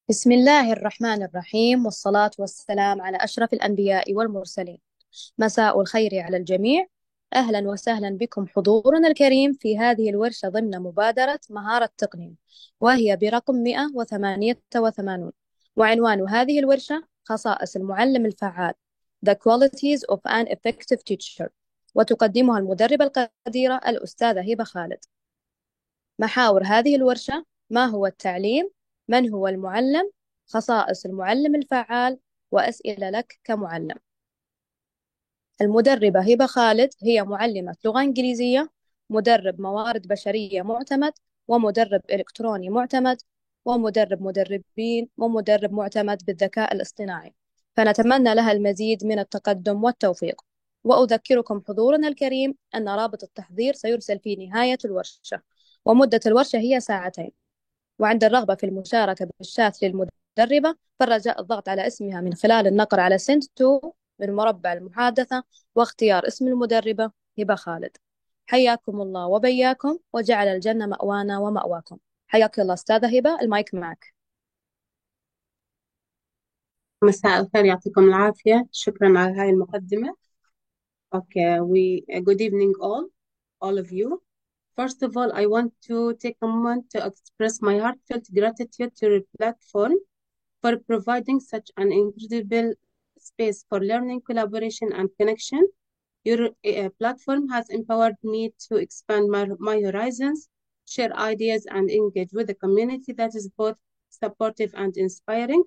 بسم الله الرحمن الرحيم، والصلاة والسلام على أشرف الأنبياء والمرسلين. مساء الخير على الجميع. أهلا وسهلا بكم حضورنا الكريم في هذه الورشة ضمن مبادرة مهارة تقنية، وهي برقم 188. وعنوان هذه الورشة خصائص المعلم الفعال The Qualities of an Effective Teacher، وتقدمها المدربة القديرة الأستاذة هبة خالد. محاور هذه الورشة: ما هو التعليم؟ من هو المعلم؟ خصائص المعلم الفعال؟ وأسئلة لك كمعلم. المدربة هبة خالد هي معلمة لغة إنجليزية، مدرب موارد بشرية معتمد، ومدرب إلكتروني معتمد، ومدرب مدربين، ومدرب معتمد بالذكاء الاصطناعي. فنتمنى لها المزيد من التقدم والتوفيق. وأذكركم حضورنا الكريم أن رابط التحضير سيرسل في نهاية الورشة، ومدة الورشة هي 2 ساعة. وعند الرغبة في المشاركة بالشات للمدربة فالرجاء الضغط على اسمها من خلال النقر على send to من مربع المحادثة، واختيار اسم المدربة هبة خالد. حياكم الله وبياكم، وجعل الجنة مأوانا ومأواكم. حياك الله أستاذة هبة، المايك معك. مساء الخير، يعطيكم العافية. شكرا على هاي المقدمة. Okay, good evening all of you. First of all, I want to take a moment to express my heartfelt gratitude to your platform for providing such an incredible space for learning, collaboration, and connection. Your platform has empowered me to expand my horizons, share ideas, and engage with a community that is both supportive and inspiring.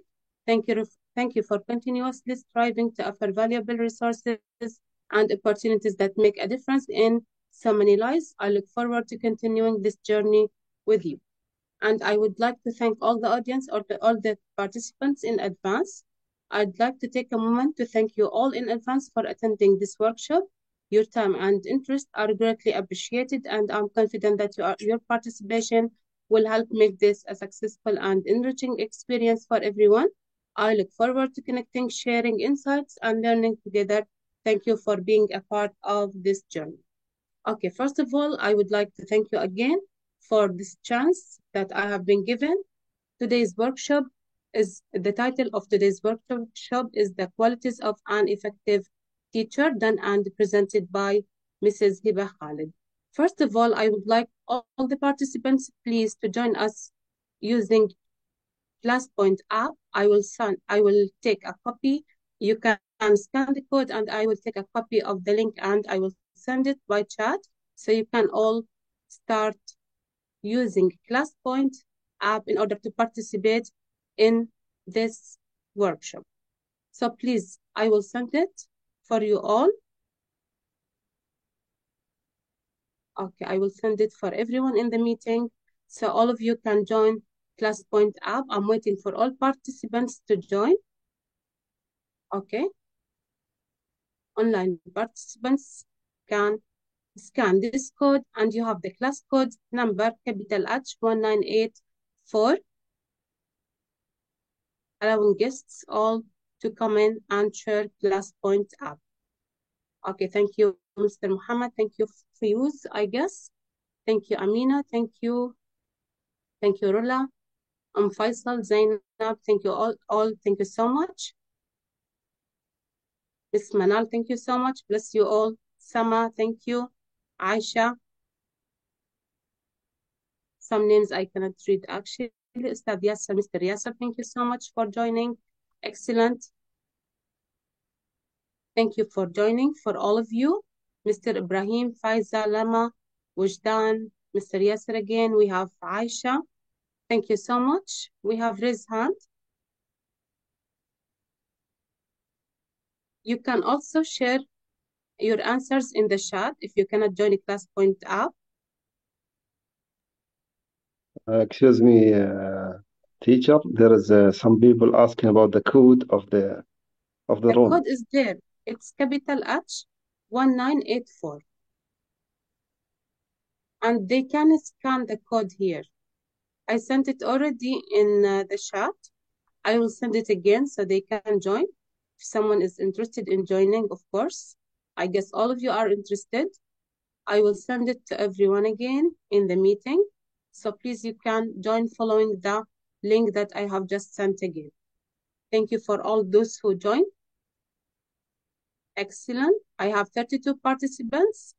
Thank you for continuously striving to offer valuable resources and opportunities that make a difference in so many lives. I look forward to continuing this journey with you. And I would like to thank all the audience or all the participants in advance. I'd like to take a moment to thank you all in advance for attending this workshop. Your time and interest are greatly appreciated, and I'm confident that your participation will help make this a successful and enriching experience for everyone. I look forward to connecting, sharing insights, and learning together. Thank you for being a part of this journey. Okay, first of all, I would like to thank you again for this chance that I have been given. Today's workshop the title of today's workshop is The Qualities of an Effective Teacher, done and presented by Mrs. Hiba Khalid. First of all, I would like all the participants please to join us using ClassPoint app. I will take a copy. You can scan the code and I will take a copy of the link and I will send it by chat. So you can all start using ClassPoint app in order to participate in this workshop. So please, I will send it for you all. Okay, I will send it for everyone in the meeting. So all of you can join ClassPoint app. I'm waiting for all participants to join. Okay. Online participants can scan this code and you have the class code number capital H1984, allowing guests all to come in and share ClassPoint app. Okay, thank you, Mr. Muhammad. Thank you, Fayuz, I guess. Thank you, Amina. Thank you. Thank you, Rula. Faisal, Zainab. Thank you all. Thank you so much. Miss Manal, thank you so much. Bless you all. Sama, thank you. Aisha. Some names I cannot read actually. Ustad Yasser, Mr. Yasser, thank you so much for joining. Excellent. Thank you for joining, for all of you. Mr. Ibrahim, Faiza, Lama, Wujdan, Mr. Yasser again. We have Aisha. Thank you so much. We have raised hand. You can also share your answers in the chat if you cannot join a ClassPoint app. Excuse me, teacher. There is some people asking about the code of the The room. code is there. It's capital H1984. And they can scan the code here. I sent it already in the chat. I will send it again so they can join. If someone is interested in joining, of course. I guess all of you are interested. I will send it to everyone again in the meeting. So please, you can join following the link that I have just sent again. Thank you for all those who joined. Excellent. I have 32 participants.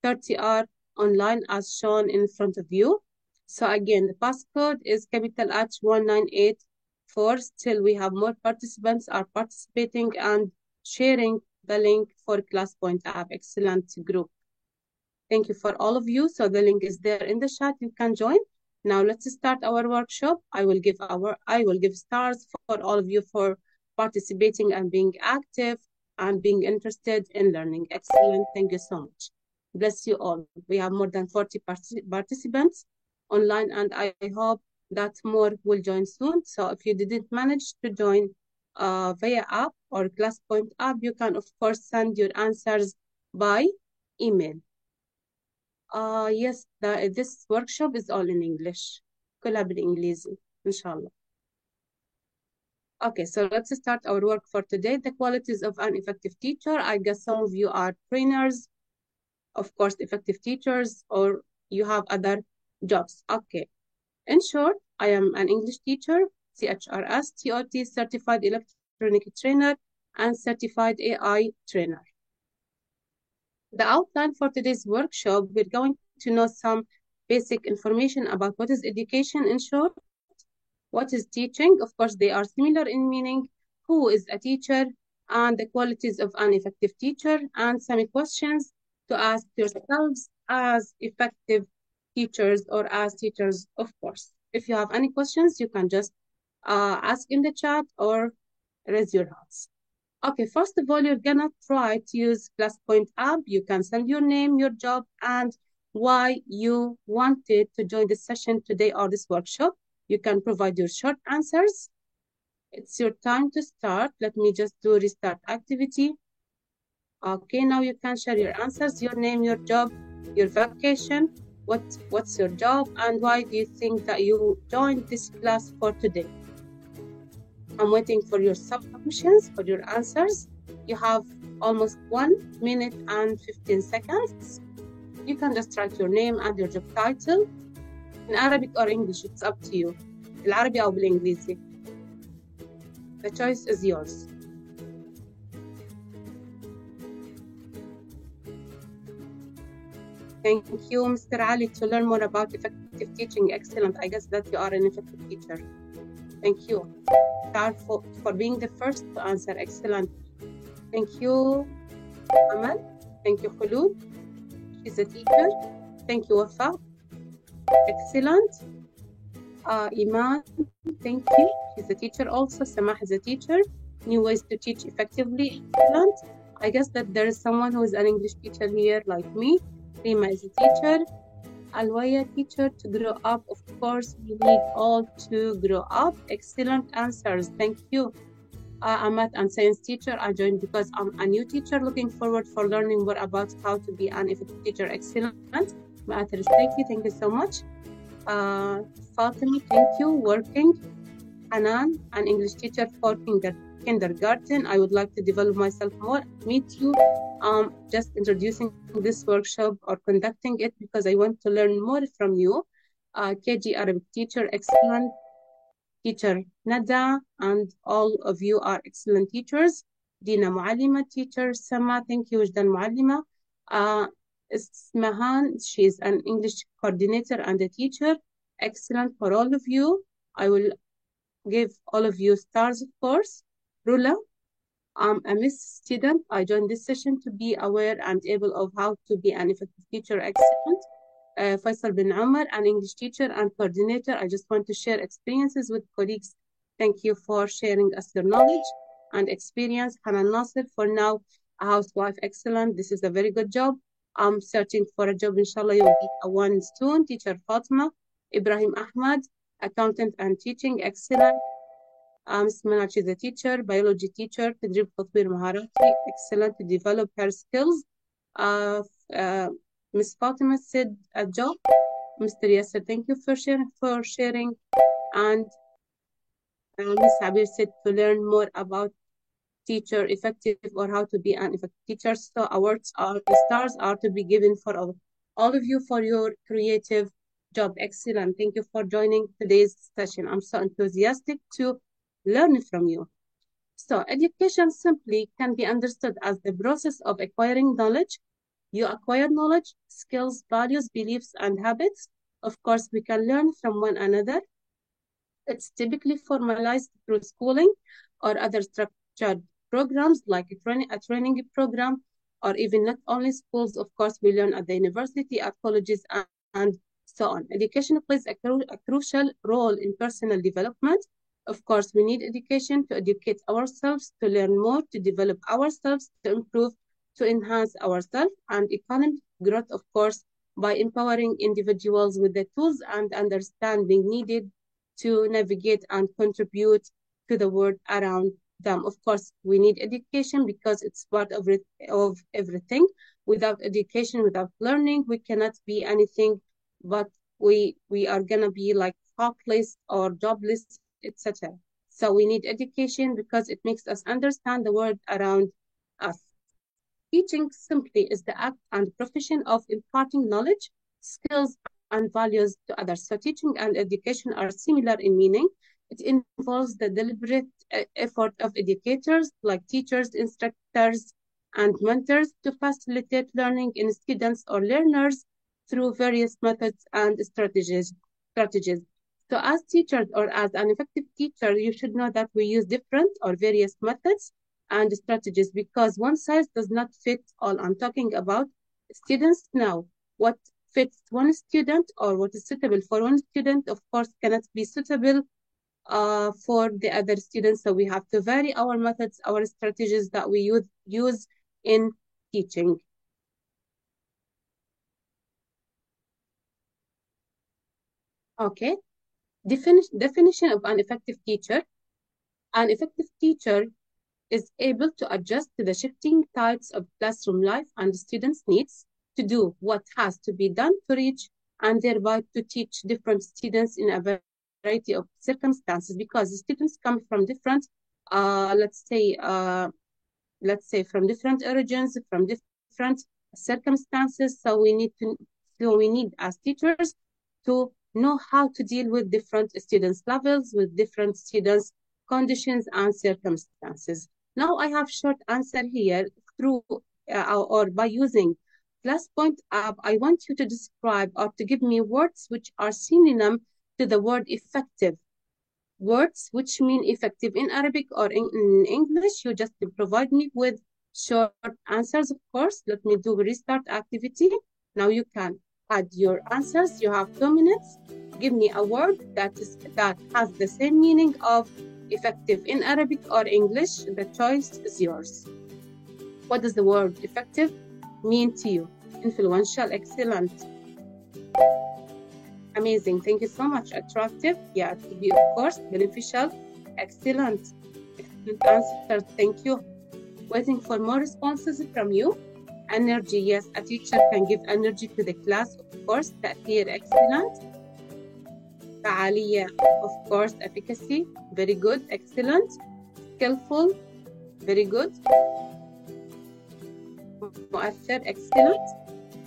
30 are online as shown in front of you. So again, the passcode is capital H1984. Still, we have more participants are participating and sharing the link for ClassPoint app. Excellent group. Thank you for all of you. So the link is there in the chat. You can join. Now let's start our workshop. I will give stars for all of you for participating and being active and being interested in learning. Excellent. Thank you so much. Bless you all. We have more than 40 participants online, and I hope that more will join soon. So if you didn't manage to join via app or ClassPoint app, you can of course send your answers by email. Yes, this workshop is all in English. كلها بالإنجليزي إن شاء الله. Okay, so let's start our work for today. The qualities of an effective teacher. I guess some of you are trainers, of course, effective teachers, or you have other jobs. Okay. In short, I am an English teacher, CHRS, TOT, Certified Electronic Trainer, and Certified AI Trainer. The outline for today's workshop, we're going to know some basic information about what is education in short, what is teaching, of course they are similar in meaning, who is a teacher, and the qualities of an effective teacher, and some questions to ask yourselves as effective teachers or as teachers, of course. If you have any questions, you can just ask in the chat or raise your hands. Okay, first of all, you're gonna try to use ClassPoint app. You can send your name, your job, and why you wanted to join this session today or this workshop. You can provide your short answers. It's your time to start. Let me just do restart activity. Okay, now you can share your answers, your name, your job, your vacation, what's your job, and why do you think that you joined this class for today. I'm waiting for your submissions, for your answers. You have almost 1 minute and 15 seconds. You can just write your name and your job title in Arabic or English. It's up to you. بالعربي أو بالإنجليزي. The choice is yours. Thank you, Mr. Ali, to learn more about effective teaching. Excellent. I guess that you are an effective teacher. Thank you. For being the first to answer. Excellent. Thank you, Amal. Thank you, Khulud. She's a teacher. Thank you, Wafa. Excellent. Iman, thank you. She's a teacher also. Samah is a teacher. New ways to teach effectively. Excellent. I guess that there is someone who is an English teacher here like me. Rima is a teacher. Alwaya, teacher. To grow up, of course, we need all to grow up. Excellent answers. Thank you. I'm a math and science teacher. I joined because I'm a new teacher looking forward for learning more about how to be an effective teacher. Excellent. Thank you so much. Fatima, thank you. Working. Hanan, an English teacher for kindergarten. I would like to develop myself more. Me too. Just introducing this workshop or conducting it because I want to learn more from you. KG Arabic teacher, excellent. Teacher Nada, and all of you are excellent teachers. Dina Muallima, teacher. Sama, thank you. Wajdan Muallima. Ismahan, she is an English coordinator and a teacher. Excellent for all of you. I will give all of you stars, of course. Rula, I'm a Miss student. I joined this session to be aware and able of how to be an effective teacher. Excellent. Faisal bin Umar, an English teacher and coordinator. I just want to share experiences with colleagues. Thank you for sharing us your knowledge and experience. Hanan Nasir, for now, a housewife. Excellent. This is a very good job. I'm searching for a job. Inshallah, you'll be a one soon. Teacher Fatima. Ibrahim Ahmad, accountant and teaching. Excellent. Ms. Manach is a teacher, biology teacher, تدريب تطوير مهاراتي, excellent to develop her skills. Ms. Fatima said a job. Mr. Yasser, thank you for sharing. And Ms. Abir said to learn more about teacher effective or how to be an effective teacher. So awards are, the stars are to be given for all of you for your creative job. Excellent. Thank you for joining today's session. I'm so enthusiastic to learn from you. So education simply can be understood as the process of acquiring knowledge. You acquire knowledge, skills, values, beliefs, and habits. Of course, we can learn from one another. It's typically formalized through schooling or other structured programs like a training program, or even not only schools. Of course, we learn at the university, at colleges, and so on. Education plays a crucial role in personal development. Of course, we need education to educate ourselves, to learn more, to develop ourselves, to improve, to enhance ourselves, and economic growth, of course, by empowering individuals with the tools and understanding needed to navigate and contribute to the world around them. Of course, we need education because it's part of everything. Without education, without learning, we cannot be anything, but we are gonna be like hopeless or jobless, etc. So we need education because it makes us understand the world around us. Teaching simply is the act and profession of imparting knowledge, skills, and values to others. So teaching and education are similar in meaning. It involves the deliberate effort of educators, like teachers, instructors, and mentors, to facilitate learning in students or learners through various methods and strategies. So as teachers or as an effective teacher, you should know that we use different or various methods and strategies because one size does not fit all. I'm talking about students now. What fits one student or what is suitable for one student, of course, cannot be suitable for the other students. So we have to vary our methods, our strategies that we use in teaching. Okay. Definition of an effective teacher. An effective teacher is able to adjust to the shifting tides of classroom life and students' needs, to do what has to be done to reach and thereby to teach different students in a variety of circumstances, because the students come from different, let's say from different origins, from different circumstances. So we need as teachers to know how to deal with different students' levels, with different students' conditions and circumstances. Now I have short answer here through or by using ClassPoint app. I want you to describe or to give me words which are synonym to the word effective. Words which mean effective in Arabic or in English. You just provide me with short answers, of course. Let me do a restart activity. Now you can add your answers. You have 2 minutes. Give me a word that has the same meaning of effective in Arabic or English. The choice is yours. What does the word effective mean to you? Influential, excellent, amazing. Thank you so much. Attractive, yeah, to be, of course. Beneficial, excellent. Excellent answer, thank you. Waiting for more responses from you. Energy, yes, a teacher can give energy to the class, of course. تأثير, excellent. فعالية, of course. Efficacy, very good, excellent. Skillful, very good. مؤثر, excellent.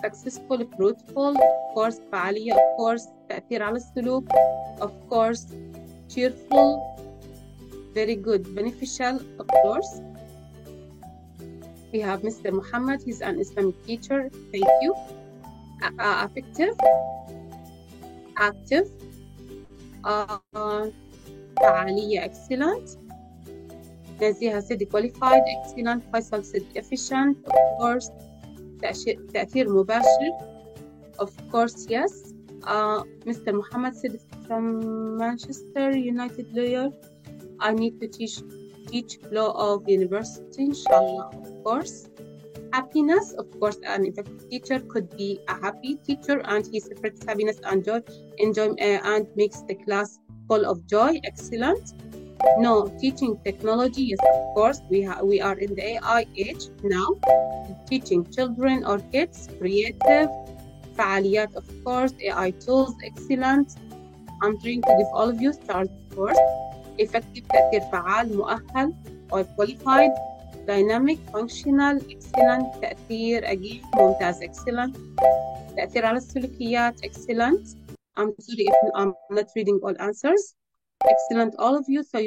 Successful, fruitful, of course. فعالية, of course. تأثير على السلوك, of course. Cheerful, very good. Beneficial, of course. We have Mr. Muhammad, he's an Islamic teacher. Thank you. Affective, active, فعالية, excellent. Naziha said qualified, excellent. Faisal said efficient, of course. تأثير مباشر, of course, yes. Mr. Muhammad said from Manchester, United lawyer. I need to teach law of university, inshallah, of course. Happiness, of course, an effective teacher could be a happy teacher and he spreads happiness and joy, and makes the class full of joy, excellent. No, teaching technology, yes, of course, we are in the AI age now. Teaching children or kids, creative. فعاليات, of course. AI tools, excellent. I'm trying to give all of you stars, of course. Effective, تأثير فعال, مؤهل or qualified. Dynamic, functional, excellent. تأثير, again, ممتاز, excellent. تأثير على السلوكيات, excellent. I'm sorry if I'm not reading all answers. Excellent, all of you. So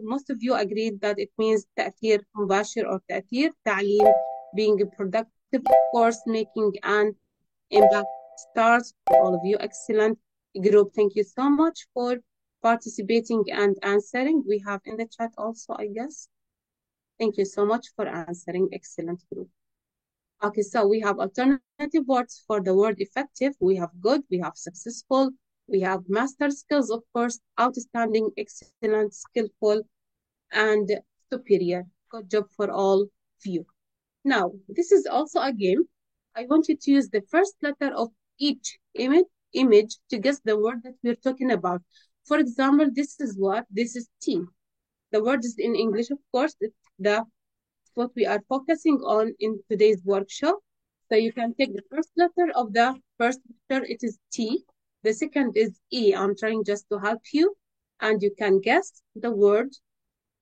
most of you agreed that it means تأثير مباشر or تأثير تعليم, being productive, of course, making an impact. Stars, all of you. Excellent group. Thank you so much for participating and answering. We have in the chat also, I guess. Thank you so much for answering. Excellent group. Okay, so we have alternative words for the word effective. We have good, we have successful, we have master skills, of course, outstanding, excellent, skillful, and superior. Good job for all of you. Now, this is also a game. I want you to use the first letter of each image to guess the word that we're talking about. For example, this is what? This is T. The word is in English, of course. It's what we are focusing on in today's workshop. So you can take the first letter of the first letter, it is T. The second is E. I'm trying just to help you. And you can guess the word,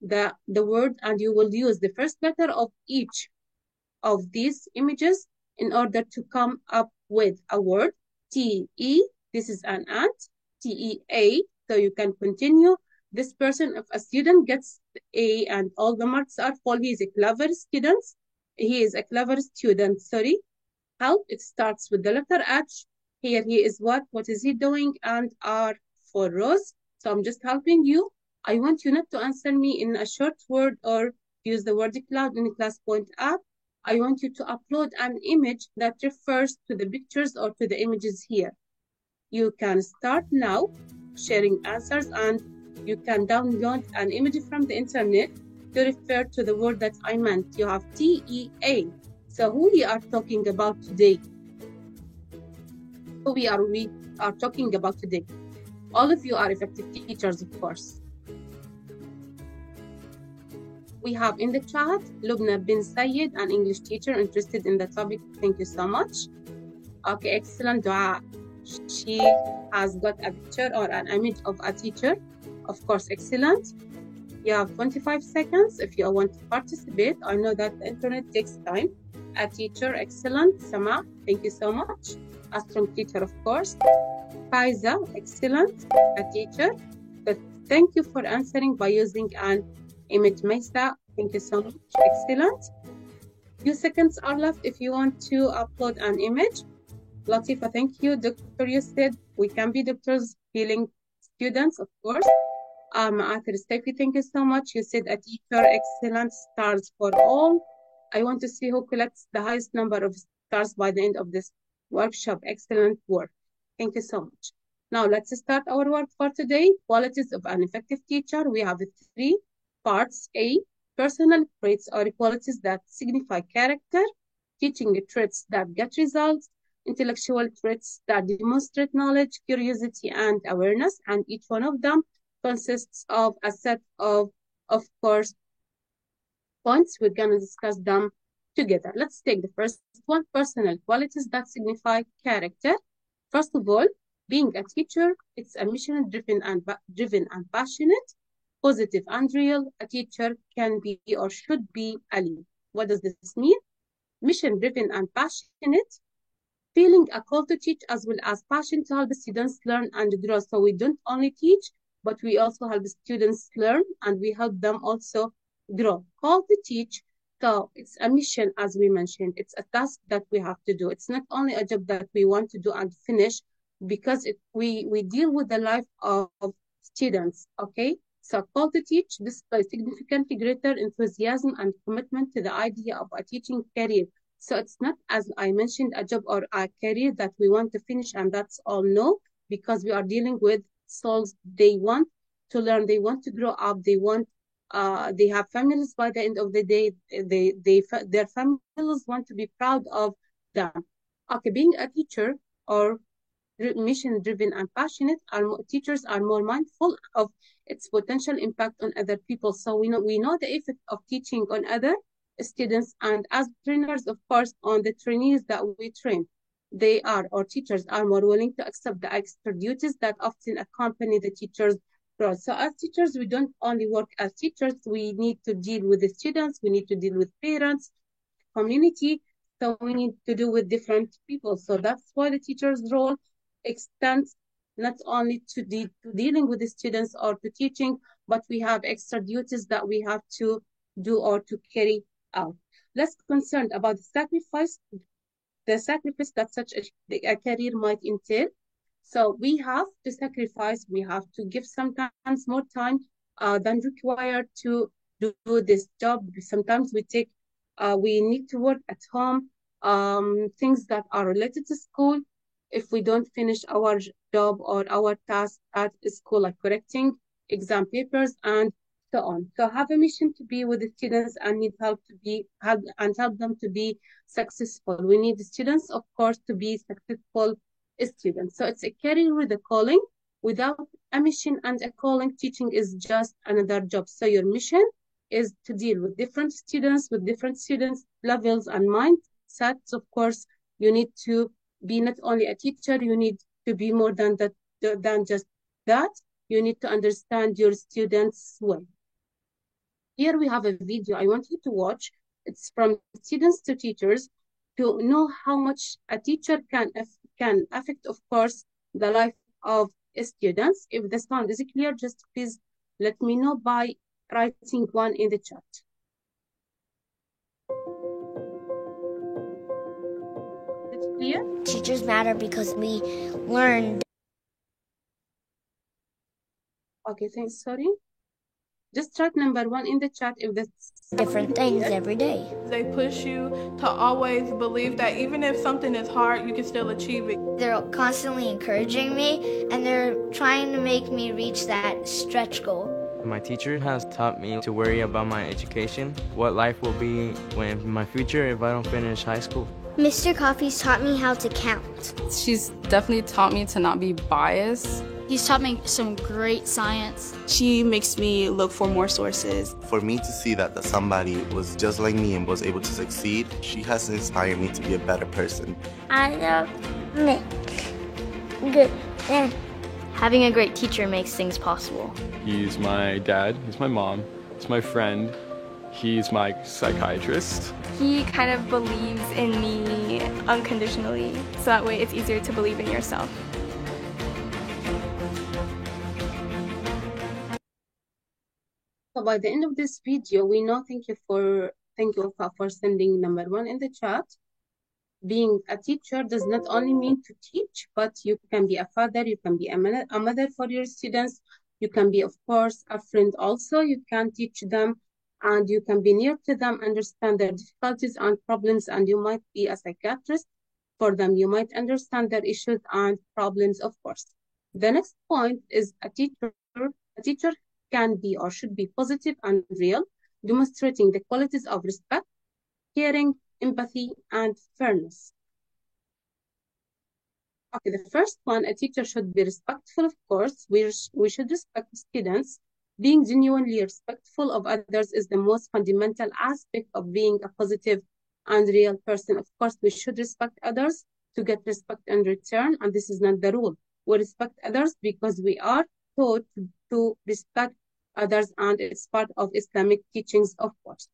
the word, and you will use the first letter of each of these images in order to come up with a word. T-E, this is an ant. T-E-A, so you can continue. This person, if a student gets A and all the marks are full, he is a clever student. He is a clever student, sorry. Help, it starts with the letter H. Here he is what is he doing? And R for Rose. So I'm just helping you. I want you not to answer me in a short word or use the word cloud in the class point app. I want you to upload an image that refers to the pictures or to the images here. You can start now sharing answers, and you can download an image from the internet to refer to the word that I meant. You have T-E-A. So who we are talking about today? Who we are talking about today? All of you are effective teachers, of course. We have in the chat Lubna bin Sayed, an English teacher interested in the topic. Thank you so much. Okay, excellent. Dua. She has got a picture or an image of a teacher. Of course, excellent. You have 25 seconds if you want to participate. I know that the internet takes time. A teacher, excellent. Sama, thank you so much. A strong teacher, of course. Faiza, excellent. A teacher. But thank you for answering by using an image. Maisa, thank you so much. Excellent. Few seconds are left if you want to upload an image. Latifa, thank you. Dr. You said we can be doctors healing students, of course. Athir Steffi, thank you so much. You said a teacher, excellent. Stars for all. I want to see who collects the highest number of stars by the end of this workshop. Excellent work. Thank you so much. Now let's start our work for today. Qualities of an effective teacher. We have 3 parts. A, personal traits or qualities that signify character. Teaching traits that get results. Intellectual traits that demonstrate knowledge, curiosity, and awareness. And each one of them consists of a set of course, points. We're going to discuss them together. Let's take the first one, personal qualities that signify character. First of all, being a teacher, it's a mission-driven and passionate, positive and real. A teacher can be or should be a leader. What does this mean? Mission-driven and passionate, feeling a call to teach as well as passion to help students learn and grow. So we don't only teach, but we also help students learn and we help them also grow. Call to teach. So it's a mission, as we mentioned. It's a task that we have to do. It's not only a job that we want to do and finish, because we deal with the life of students, okay? So call to teach displays significantly greater enthusiasm and commitment to the idea of a teaching career. So it's not, as I mentioned, a job or a career that we want to finish and that's all. No, because we are dealing with souls. They want to learn, they want to grow up, they want they have families by the end of the day, their families want to be proud of them. Okay, being a teacher or mission driven and passionate, teachers are more mindful of its potential impact on other people. So we know the effect of teaching on other students, and as trainers, of course, on the trainees that we train, our teachers are more willing to accept the extra duties that often accompany the teacher's role. So as teachers, we don't only work as teachers, we need to deal with the students, we need to deal with parents, community, so we need to do with different people. So that's why the teacher's role extends not only to dealing with the students or to teaching, but we have extra duties that we have to do or to carry out. Less concerned about the sacrifice that such a career might entail. So we have to sacrifice, we have to give sometimes more time than required to do this job. Sometimes we need to work at home, things that are related to school. If we don't finish our job or our task at school, like correcting exam papers and so on. So have a mission to be with the students and need help help them to be successful. We need the students, of course, to be successful students. So it's a career with a calling. Without a mission and a calling, teaching is just another job. So your mission is to deal with different students levels and mindsets. Of course, you need to be not only a teacher, you need to be more than just that. You need to understand your students well. Here we have a video I want you to watch. It's from students to teachers to know how much a teacher can affect, of course, the life of students. If the sound is clear, just please let me know by writing one in the chat. Is it clear? Teachers matter because we learn. Okay, thanks. Sorry. Just write number 1 in the chat if that's Different things every day. They push you to always believe that even if something is hard, you can still achieve it. They're constantly encouraging me, and they're trying to make me reach that stretch goal. My teacher has taught me to worry about my education, what life will be in my future if I don't finish high school. Mr. Coffee's taught me how to count. She's definitely taught me to not be biased. He's taught me some great science. She makes me look for more sources. For me to see that somebody was just like me and was able to succeed, she has inspired me to be a better person. I love make good. Having a great teacher makes things possible. He's my dad, he's my mom, he's my friend, he's my psychiatrist. He kind of believes in me unconditionally, so that way it's easier to believe in yourself. So by the end of this video, we know, thank you for sending number 1 in the chat. Being a teacher does not only mean to teach, but you can be a father, you can be a mother for your students, you can be, of course, a friend also. You can teach them and you can be near to them, understand their difficulties and problems, and you might be a psychiatrist for them. You might understand their issues and problems, of course. The next point is a teacher can be or should be positive and real, demonstrating the qualities of respect, caring, empathy, and fairness. Okay, the first one, a teacher should be respectful, of course. We should respect students. Being genuinely respectful of others is the most fundamental aspect of being a positive and real person. Of course, we should respect others to get respect in return, and this is not the rule. We respect others because we are taught to respect others, and it's part of Islamic teachings, of course.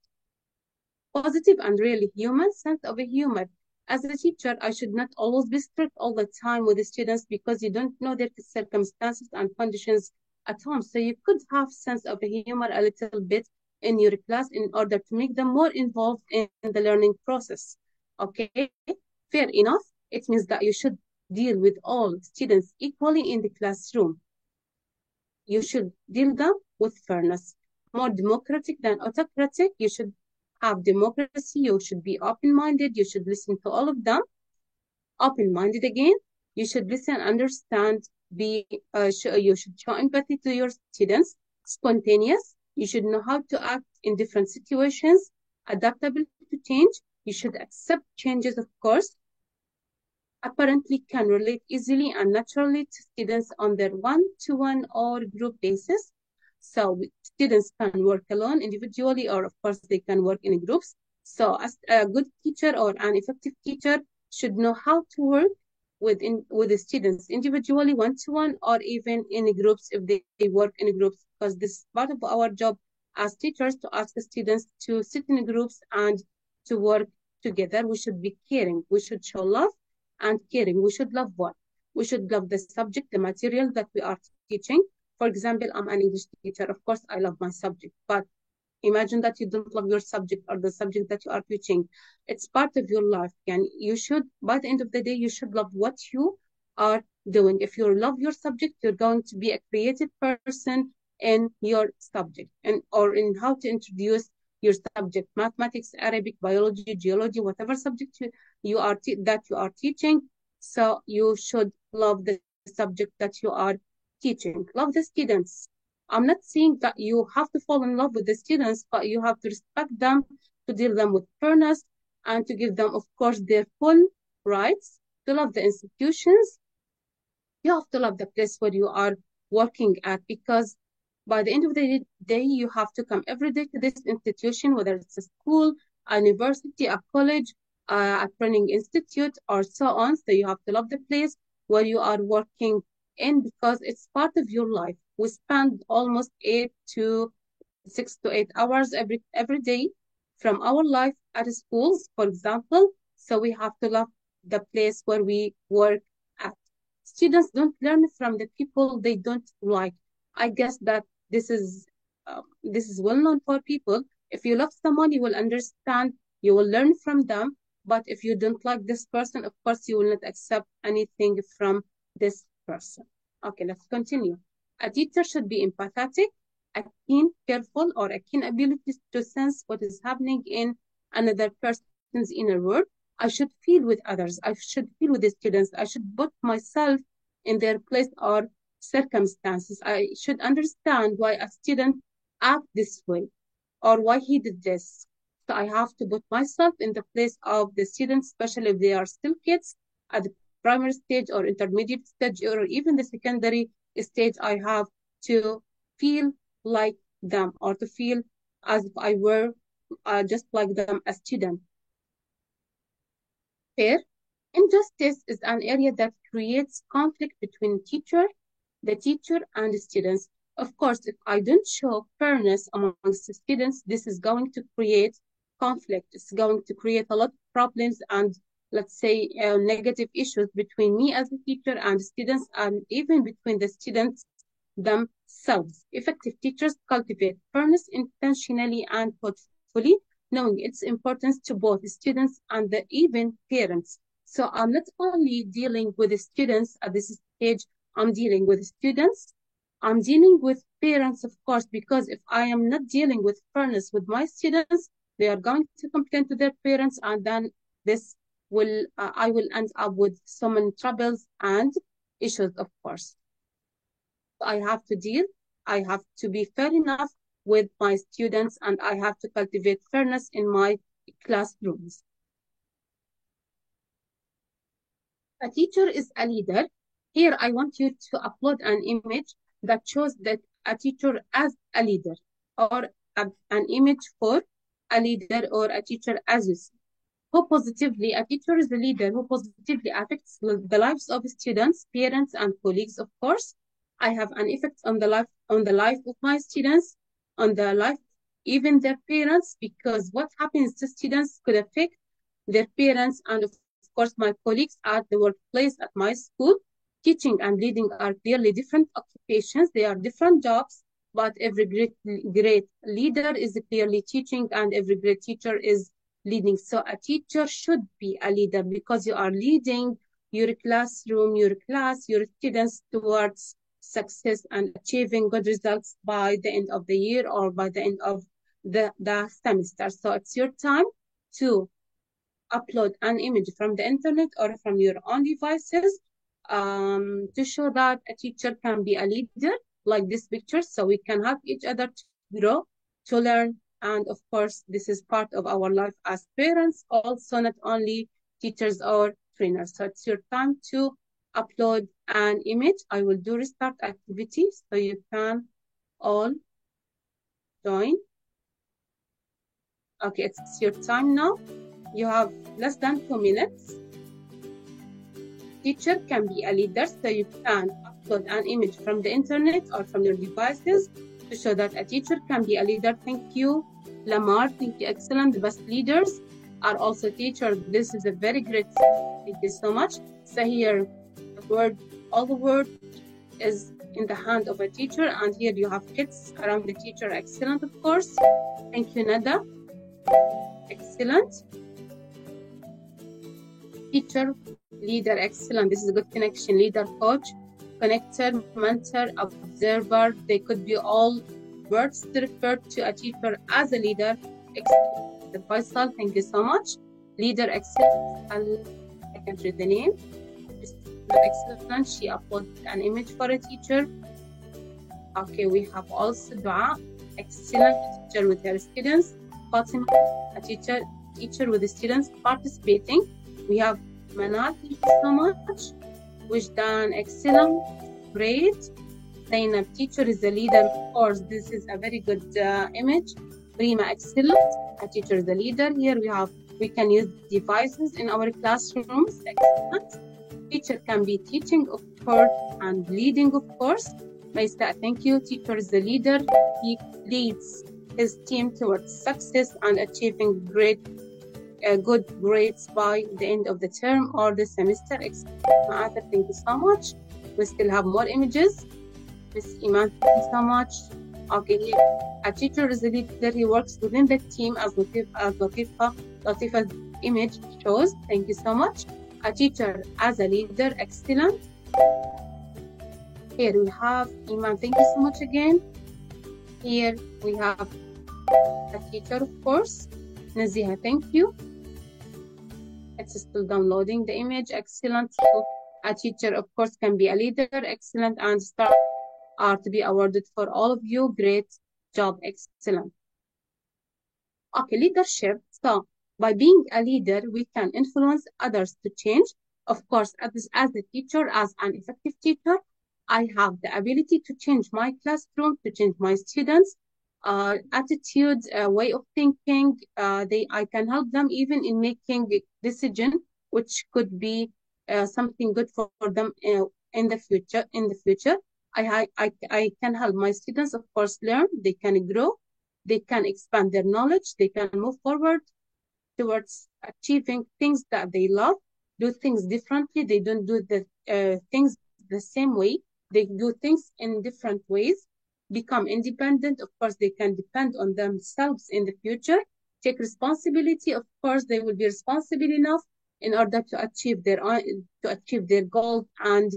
Positive and really human sense of humor. As a teacher, I should not always be strict all the time with the students because you don't know their circumstances and conditions at home. So you could have sense of humor a little bit in your class in order to make them more involved in the learning process. Okay, fair enough. It means that you should deal with all students equally in the classroom. You should deal them with fairness. More democratic than autocratic. You should have democracy. You should be open-minded. You should listen to all of them. Open-minded again. You should listen, understand, you should show empathy to your students. Spontaneous. You should know how to act in different situations. Adaptable to change. You should accept changes, of course. Apparently can relate easily and naturally to students on their one-to-one or group basis. So students can work alone, individually, or of course they can work in groups. So as a good teacher or an effective teacher should know how to work with the students individually, one-to-one, or even in groups if they work in groups, because this is part of our job as teachers to ask the students to sit in groups and to work together. We should be caring. We should show love and caring. We should love one. We should love the subject, the material that we are teaching. For example, I'm an English teacher. Of course, I love my subject, but imagine that you don't love your subject or the subject that you are teaching. It's part of your life. And you should, by the end of the day, you should love what you are doing. If you love your subject, you're going to be a creative person in your subject or in how to introduce your subject, mathematics, Arabic, biology, geology, whatever subject you are teaching. So you should love the subject that you are teaching. Love the students. I'm not saying that you have to fall in love with the students, but you have to respect them, to deal them with fairness, and to give them, of course, their full rights, to love the institutions. You have to love the place where you are working at, because by the end of the day, you have to come every day to this institution, whether it's a school, a university, a college, a training institute, or so on. So you have to love the place where you are working in, because it's part of your life. We spend almost 6 to 8 hours every day from our life at schools, for example. So we have to love the place where we work at. Students don't learn from the people they don't like. I guess that this is well known for people. If you love someone, you will understand, you will learn from them. But if you don't like this person, of course, you will not accept anything from this person. Okay, let's continue. A teacher should be empathetic, a keen, careful, or a keen ability to sense what is happening in another person's inner world. I should feel with others. I should feel with the students. I should put myself in their place or circumstances. I should understand why a student acts this way or why he did this. So I have to put myself in the place of the students, especially if they are still kids at the primary stage or intermediate stage or even the secondary stage. I have to feel like them or to feel as if I were just like them, a student. Fair. Injustice is an area that creates conflict between the teacher and the students. Of course, if I don't show fairness amongst the students, this is going to create conflict. It's going to create a lot of problems and, let's say, negative issues between me as a teacher and students, and even between the students themselves. Effective teachers cultivate fairness intentionally and thoughtfully, knowing its importance to both students and even parents. So I'm not only dealing with the students at this stage, I'm dealing with students, I'm dealing with parents, of course, because if I am not dealing with fairness with my students, they are going to complain to their parents, and then this will, I will end up with so many troubles and issues, of course. I have to be fair enough with my students, and I have to cultivate fairness in my classrooms. A teacher is a leader. Here, I want you to upload an image that shows that a teacher as a leader, or an image for a leader or a teacher as you see. A teacher is a leader who positively affects the lives of students, parents, and colleagues, of course. I have an effect on the life of my students, on the life even their parents, because what happens to students could affect their parents and, of course, my colleagues at the workplace, at my school. Teaching and leading are clearly different occupations. They are different jobs, but every great leader is clearly teaching, and every great teacher is leading. So a teacher should be a leader because you are leading your classroom, your class, your students towards success and achieving good results by the end of the year or by the end of the semester. So it's your time to upload an image from the internet or from your own devices to show that a teacher can be a leader, like this picture, so we can help each other to grow, to learn, and of course, this is part of our life as parents, also not only teachers or trainers. So it's your time to upload an image. I will do restart activity, so you can all join. Okay, it's your time now. You have less than 2 minutes. Teacher can be a leader, so you can upload an image from the internet or from your devices to show that a teacher can be a leader. Thank you, Lamar. Thank you, excellent. The best leaders are also teachers. This is a very great. Thank you so much. So here, all the word is in the hand of a teacher, and here you have kids around the teacher. Excellent, of course. Thank you, Nada. Excellent. Teacher, leader, excellent. This is a good connection. Leader, coach, connector, mentor, observer. They could be all words to refer to a teacher as a leader. Excellent. Faisal, thank you so much. Leader, excellent. I can't read the name. Excellent. She uploaded an image for a teacher. Okay, we have also Dua, excellent teacher with her students. Fatima, a teacher with the students participating. We have Manal, thank you so much. Wajdan, excellent, great. Zainab, teacher is a leader, of course. This is a very good image. Rima, excellent. A teacher is a leader. Here we can use devices in our classrooms. Excellent. Teacher can be teaching, of course, and leading, of course. Maista, thank you. Teacher is the leader. He leads his team towards success and achieving good grades by the end of the term or the semester. Excellent. Thank you so much. We still have more images. Miss Iman, thank you so much. Okay, a teacher is a leader. He works within the team as Latifa's image shows. Thank you so much. A teacher as a leader, excellent. Here we have Iman, thank you so much again. Here we have a teacher, of course. Naziha, thank you. It's still downloading the image, excellent. So a teacher, of course, can be a leader, excellent, and stars are to be awarded for all of you. Great job, excellent. Okay, leadership. So by being a leader, we can influence others to change. Of course, as a teacher, as an effective teacher, I have the ability to change my classroom, to change my students' attitude, way of thinking. I can help them even in making a decision, which could be something good for them in the future. I can help my students, of course, learn. They can grow. They can expand their knowledge. They can move forward towards achieving things that they love, do things differently. They don't do the things the same way. They do things in different ways, become independent. Of course, they can depend on themselves in the future, take responsibility. Of course, they will be responsible enough in order to achieve their goals and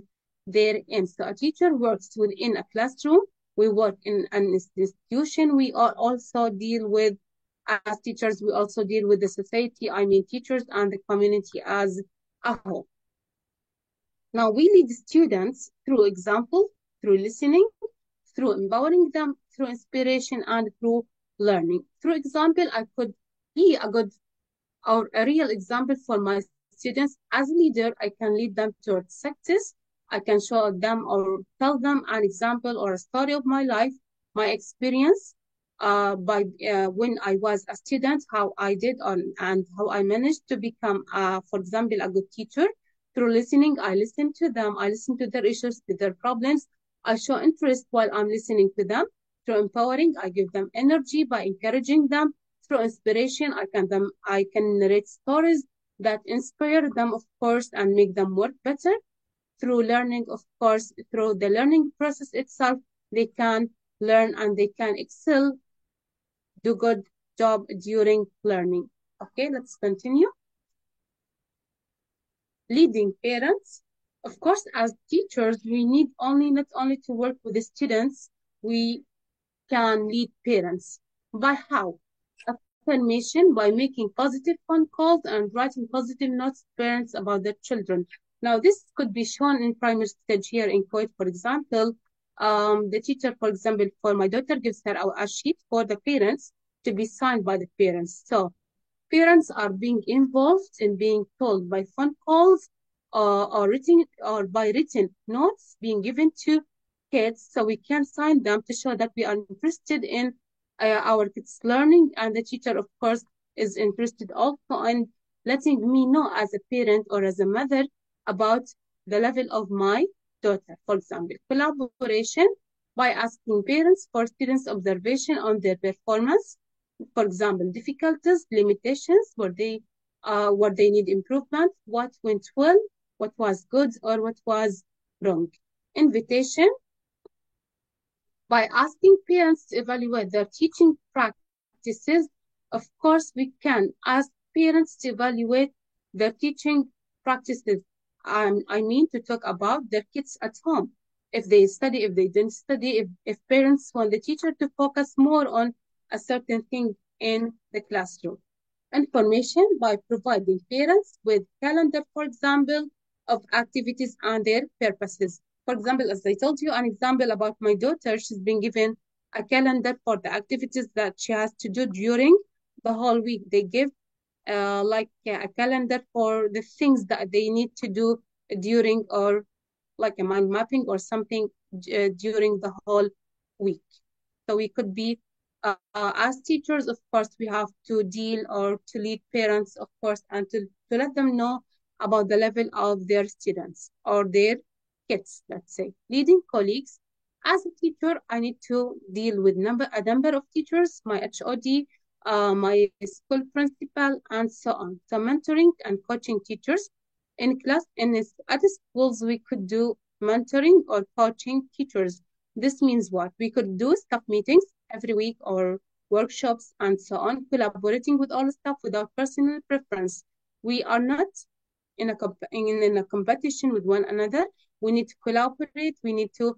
their aims. So a teacher works within a classroom. We work in an institution. We also deal with, as teachers, we also deal with the society, teachers and the community as a whole. Now, we lead students through example, through listening, through empowering them, through inspiration, and through learning. Through example, I could be a real example for my students. As a leader, I can lead them towards success. I can show them or tell them an example or a story of my life, my experience, by when I was a student, how I did and how I managed to become, for example, a good teacher. Through listening, I listen to them. I listen to their issues, to their problems. I show interest while I'm listening to them. Through empowering, I give them energy by encouraging them. Through inspiration, I can narrate stories that inspire them, of course, and make them work better. Through learning, of course, through the learning process itself, they can learn and they can excel, do good job during learning. Okay, let's continue. Leading parents. Of course, as teachers, we need not only to work with the students, we can lead parents. By how? Affirmation, by making positive phone calls and writing positive notes to parents about their children. Now, this could be shown in primary stage here in Kuwait, for example. The teacher, for example, for my daughter, gives her a sheet for the parents to be signed by the parents. So parents are being involved in being told by phone calls or by written notes being given to kids, so we can sign them to show that we are interested in our kids' learning, and the teacher, of course, is interested also in letting me know as a parent or as a mother about the level of my daughter. For example, collaboration, by asking parents for students' observation on their performance. For example, difficulties, limitations, where they need improvement, what went well, what was good or what was wrong. Invitation, by asking parents to evaluate their teaching practices, of course, we can ask parents to evaluate their teaching practices. I mean to talk about their kids at home. If they study, if they didn't study, if parents want the teacher to focus more on a certain thing in the classroom. Information, by providing parents with calendar, for example, of activities and their purposes. For example, as I told you, an example about my daughter, she's been given a calendar for the activities that she has to do during the whole week. They give like a calendar for the things that they need to do during, or like a mind mapping or something during the whole week. So we could be, as teachers, of course, we have to deal or to lead parents, of course, and to let them know about the level of their students or their kids, let's say. Leading colleagues, as a teacher, I need to deal with a number of teachers, my HOD, my school principal, and so on. So mentoring and coaching teachers. In class, at schools, we could do mentoring or coaching teachers. This means what? We could do staff meetings every week or workshops and so on, collaborating with all staff without personal preference. We are not in a competition with one another. We need to collaborate. We need to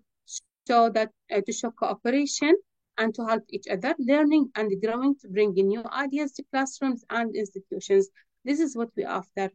show that to show cooperation and to help each other, learning and growing, to bring in new ideas to classrooms and institutions. This is what we're after.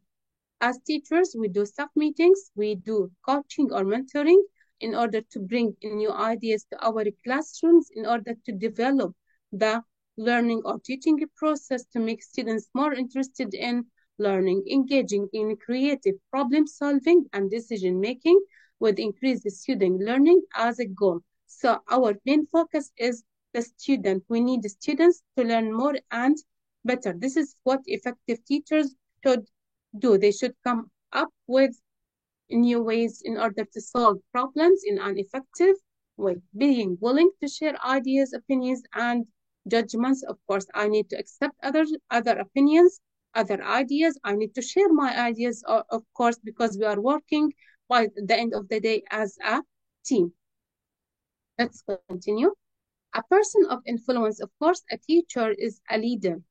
As teachers, we do staff meetings, we do coaching or mentoring in order to bring in new ideas to our classrooms, in order to develop the learning or teaching process to make students more interested in learning, engaging in creative problem solving and decision making with increased student learning as a goal. So our main focus is the student. We need the students to learn more and better. This is what effective teachers should do. They should come up with new ways in order to solve problems in an effective way. Being willing to share ideas, opinions, and judgments. Of course, I need to accept other opinions, other ideas. I need to share my ideas, of course, because we are working by the end of the day as a team. Let's continue. A person of influence, of course, a teacher is a leader,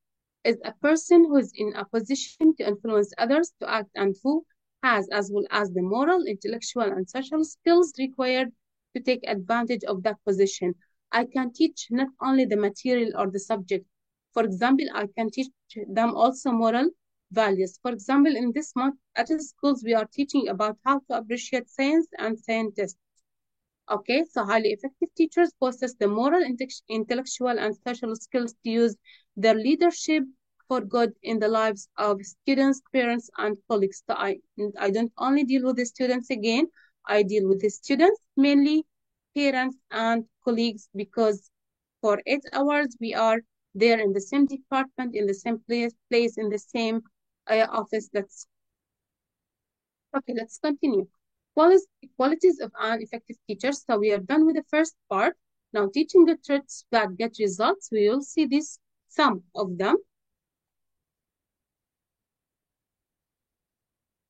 is a person who is in a position to influence others to act and who has, as well as the moral, intellectual, and social skills required to take advantage of that position. I can teach not only the material or the subject. For example, I can teach them also moral values. For example, in this month at the schools, we are teaching about how to appreciate science and scientists. Okay, so highly effective teachers possess the moral, intellectual, and social skills to use their leadership for good in the lives of students, parents, and colleagues. So I don't only deal with the students again, I deal with the students, mainly parents and colleagues, because for 8 hours we are there in the same department, in the same place, in the same office. Okay, let's continue. Qualities of an effective teacher. So we are done with the first part. Now, teaching the traits that get results. We will see some of them.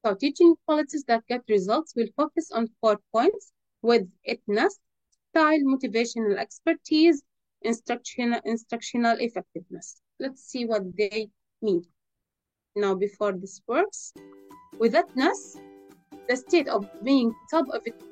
So teaching qualities that get results will focus on 4 points: witness, style, motivational expertise, instructional effectiveness. Let's see what they mean. Now, before this works, witness, the state of being top of it,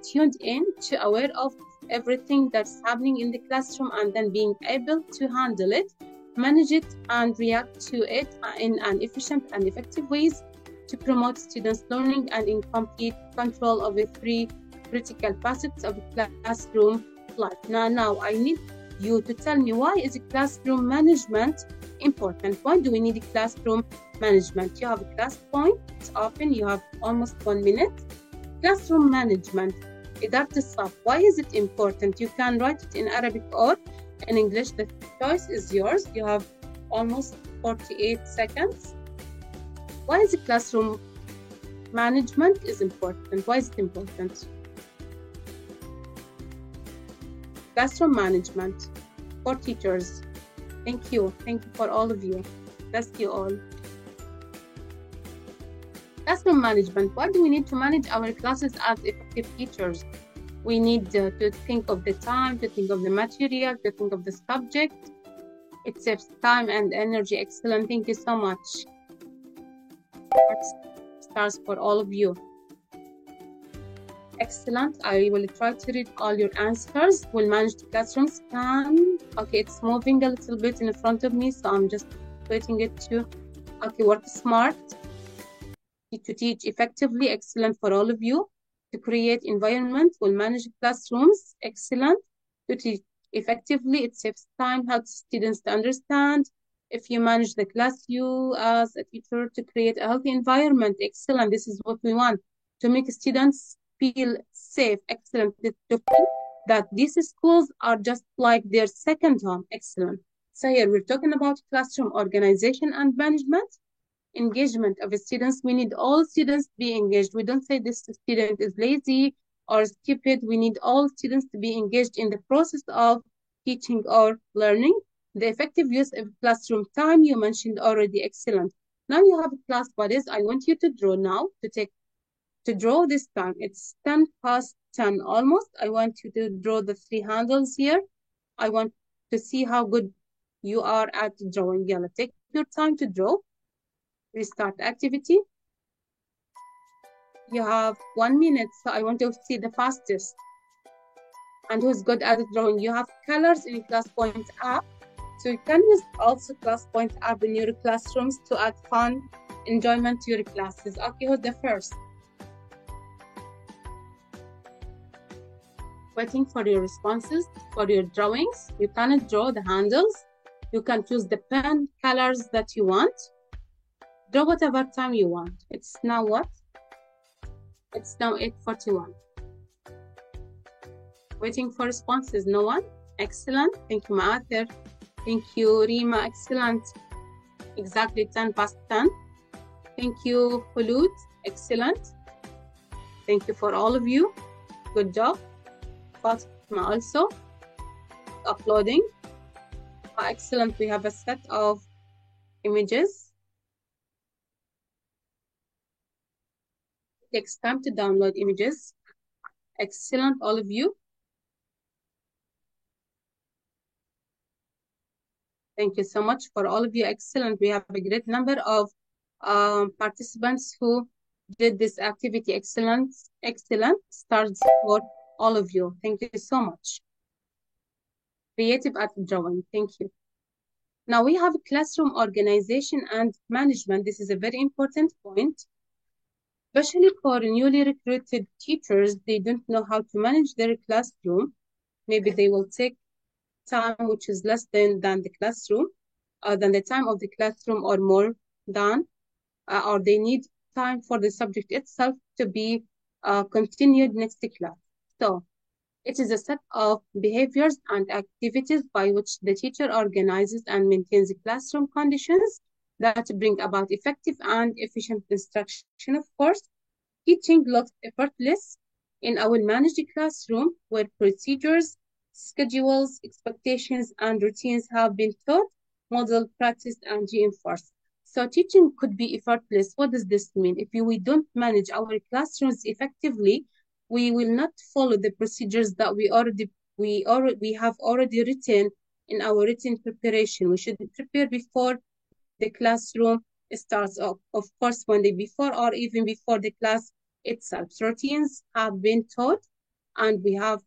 tuned in, to aware of everything that's happening in the classroom, and then being able to handle it, manage it, and react to it in an efficient and effective ways to promote students' learning, and in complete control of the 3 critical facets of classroom life. Now I need you to tell me, why is classroom management important? Why do we need classroom management? You have a class point, often you have almost 1 minute. Classroom management, إدارة الصف. Why is it important? You can write it in Arabic or in English. The choice is yours. You have almost 48 seconds. Why is classroom management is important? Why is it important? Classroom management for teachers. Thank you. Thank you for all of you. Bless you all. Classroom management. Why do we need to manage our classes as effective teachers? We need to think of the time, to think of the material, to think of the subject. It saves time and energy. Excellent. Thank you so much. Stars for all of you. Excellent. I will try to read all your answers. We'll manage the classroom scan. Okay, it's moving a little bit in front of me, so I'm just waiting it to. Okay, work smart. To teach effectively. Excellent for all of you. To create environment. We'll manage classrooms. Excellent. To teach effectively. It saves time, helps students to understand. If you manage the class, you as a teacher to create a healthy environment. Excellent. This is what we want. To make students feel safe. Excellent. To feel that these schools are just like their second home. Excellent. So here we're talking about classroom organization and management. Engagement of students. We need all students to be engaged. We don't say this student is lazy or stupid. We need all students to be engaged in the process of teaching or learning. The effective use of classroom time you mentioned already. Excellent. Now you have class buddies. I want you to draw now, to draw this time. It's 10 past 10 almost. I want you to draw the 3 handles here. I want to see how good you are at drawing. Yalla, take your time to draw. Restart activity. You have 1 minute, so I want to see the fastest and who's good at drawing. You have colors in ClassPoint app, so you can use also ClassPoint app in your classrooms to add fun, enjoyment to your classes. Okay, who's the first? Waiting for your responses for your drawings. You can draw the handles. You can choose the pen colors that you want. Draw whatever time you want. It's now what? It's now 8:41. Waiting for responses. No one? Excellent. Thank you, Maathir. Thank you, Rima. Excellent. Exactly 10 past 10. Thank you, Khulud. Excellent. Thank you for all of you. Good job. Fatima also. Uploading. Excellent. We have a set of images. Takes time to download images. Excellent, all of you. Thank you so much for all of you. Excellent. We have a great number of participants who did this activity. Excellent. Excellent. Stars for all of you. Thank you so much. Creative at drawing. Thank you. Now we have classroom organization and management. This is a very important point. Especially for newly recruited teachers, they don't know how to manage their classroom. Maybe they will take time which is less than the classroom, than the time of the classroom or more than, or they need time for the subject itself to be continued next class. So it is a set of behaviors and activities by which the teacher organizes and maintains the classroom conditions that bring about effective and efficient instruction. Of course, teaching looks effortless in our managed classroom where procedures, schedules, expectations, and routines have been taught, modeled, practiced, and reinforced. So teaching could be effortless. What does this mean? If we don't manage our classrooms effectively, we will not follow the procedures that we have already written in our written preparation. We should prepare before the classroom starts off. Of course, one day before or even before the class itself. Routines have been taught and we have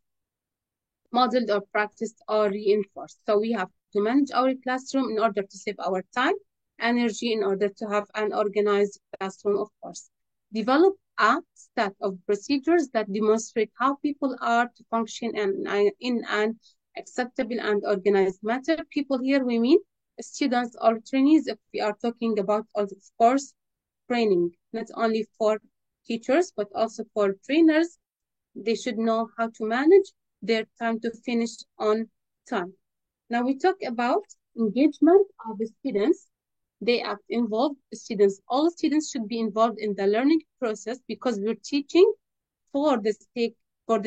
modeled or practiced or reinforced. So we have to manage our classroom in order to save our time, energy, in order to have an organized classroom, of course. Develop a set of procedures that demonstrate how people are to function in an acceptable and organized manner. People here, we mean students or trainees, if we are talking about, of course, training, not only for teachers, but also for trainers. They should know how to manage their time to finish on time. Now we talk about engagement of the students. They act involved. Students, all students should be involved in the learning process because we're teaching for the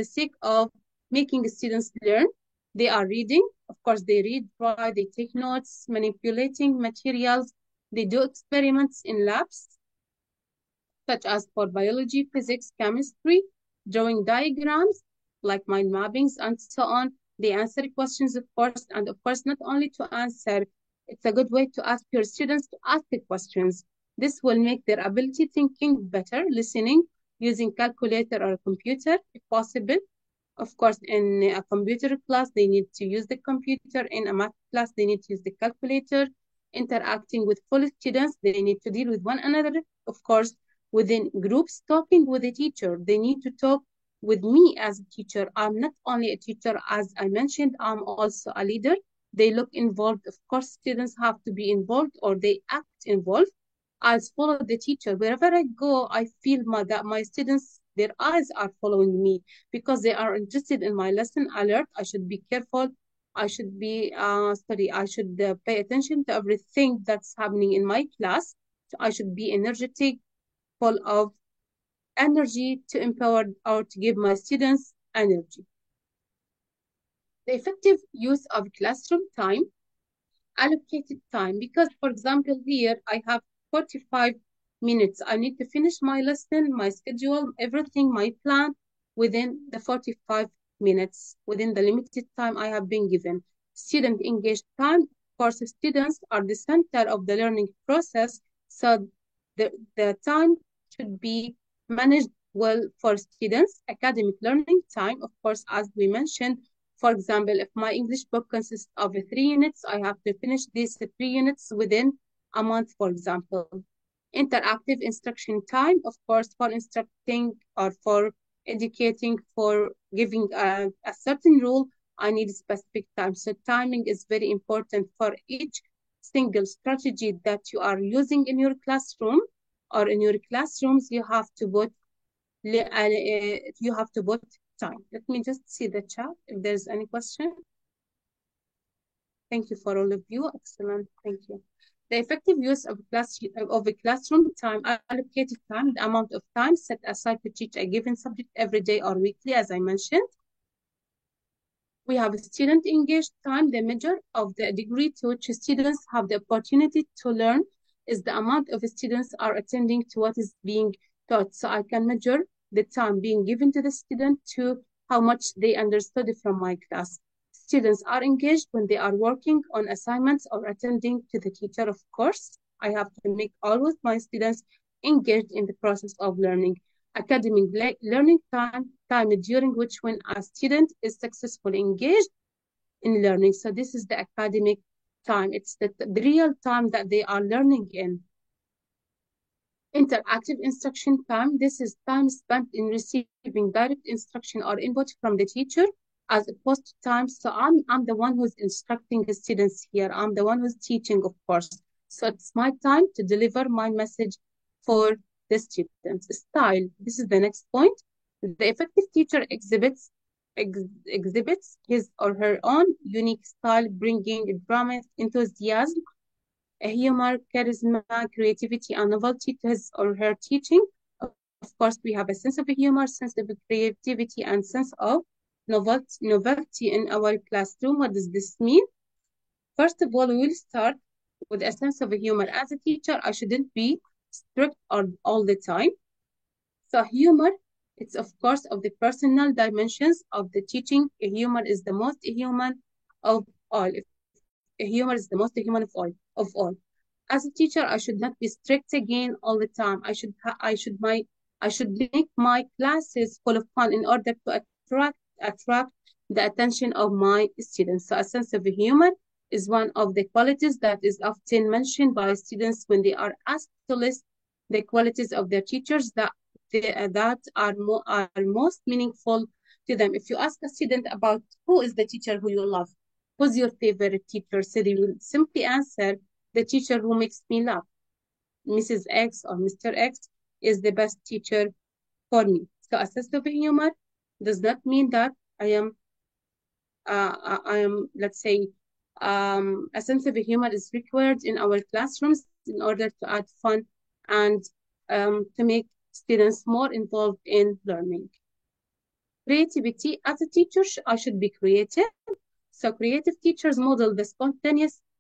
sake of making students learn. They are reading. Of course, they read, write, they take notes, manipulating materials. They do experiments in labs. such as for biology, physics, chemistry, drawing diagrams, like mind mappings, and so on. They answer questions, of course, and of course, not only to answer, it's a good way to ask your students to ask the questions. This will make their ability thinking better, listening, using calculator or a computer, if possible. Of course, in a computer class, they need to use the computer. In a math class, they need to use the calculator. Interacting with fellow students, they need to deal with one another. Of course, within groups, talking with the teacher. They need to talk with me as a teacher. I'm not only a teacher, as I mentioned, I'm also a leader. They look involved. Of course, students have to be involved or they act involved. I follow the teacher. Wherever I go, I feel that my students, their eyes are following me because they are interested in my lesson, alert. I should be careful. I should be I should pay attention to everything that's happening in my class. So I should be energetic, full of energy to empower or to give my students energy. The effective use of classroom time, allocated time, because for example here I have 45 minutes. I need to finish my lesson, my schedule, everything, my plan within the 45 minutes, within the limited time I have been given. Student engaged time, of course, students are the center of the learning process, so the time should be managed well for students. Academic learning time, of course, as we mentioned, for example, if my English book consists of 3 units, I have to finish these 3 units within a month, for example. Interactive instruction time, of course, for instructing or for educating, for giving a certain rule, I need a specific time. So timing is very important for each single strategy that you are using in your classroom or in your classrooms. You have to put time. Let me just see the chat if there's any question. Thank you for all of you. Excellent. Thank you. The effective use of a classroom time, allocated time, the amount of time set aside to teach a given subject every day or weekly, as I mentioned. We have student engaged time. The measure of the degree to which students have the opportunity to learn is the amount of students are attending to what is being taught. So I can measure the time being given to the student to how much they understood from my class. Students are engaged when they are working on assignments or attending to the teacher, of course. I have to make always my students engaged in the process of learning. Academic learning time during which when a student is successfully engaged in learning. So this is the academic time. It's the real time that they are learning in. Interactive instruction time. This is time spent in receiving direct instruction or input from the teacher as opposed to time. So I'm the one who's instructing the students here. I'm the one who's teaching, of course. So it's my time to deliver my message for the students. Style. This is the next point. The effective teacher exhibits his or her own unique style, bringing drama, enthusiasm, humor, charisma, creativity, and novelty to his or her teaching. Of course, we have a sense of humor, sense of creativity, and sense of novelty in our classroom. What does this mean? First of all, we will start with a sense of humor. As a teacher, I shouldn't be strict all the time. So humor, it's of course of the personal dimensions of the teaching. Humor is the most human of all. Humor is the most human of all. As a teacher, I should not be strict again all the time. I should make my classes full of fun in order to attract the attention of my students. So a sense of humor is one of the qualities that is often mentioned by students when they are asked to list the qualities of their teachers that are most meaningful to them. If you ask a student about who is the teacher who you love, who's your favorite teacher, so they will simply answer, the teacher who makes me laugh. Mrs. X or Mr. X is the best teacher for me. So a sense of humor does not mean that I am, let's say, a sense of humor is required in our classrooms in order to add fun and to make students more involved in learning. Creativity. As a teacher, I should be creative. So creative teachers model the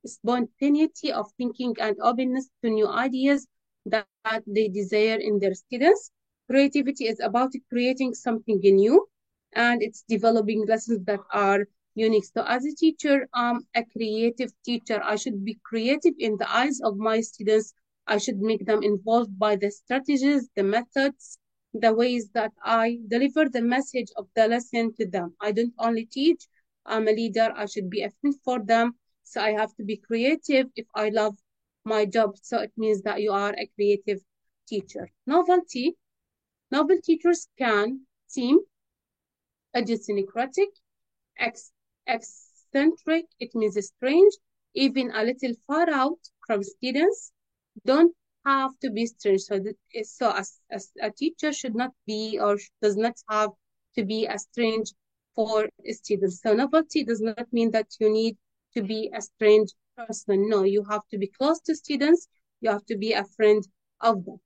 spontaneity of thinking and openness to new ideas. that they desire in their students. Creativity is about creating something new, and it's developing lessons that are unique. So as a teacher, I'm a creative teacher. I should be creative in the eyes of my students. I should make them involved by the strategies, the methods, the ways that I deliver the message of the lesson to them. I don't only teach, I'm a leader. I should be a friend for them. So I have to be creative if I love my job. So it means that you are a creative teacher. Novelty. Novel teachers can seem idiosyncratic, eccentric, it means strange, even a little far out from students. Don't have to be strange. So as a teacher should not be or does not have to be a strange for students. So novelty does not mean that you need to be a strange person. No, you have to be close to students. You have to be a friend of them.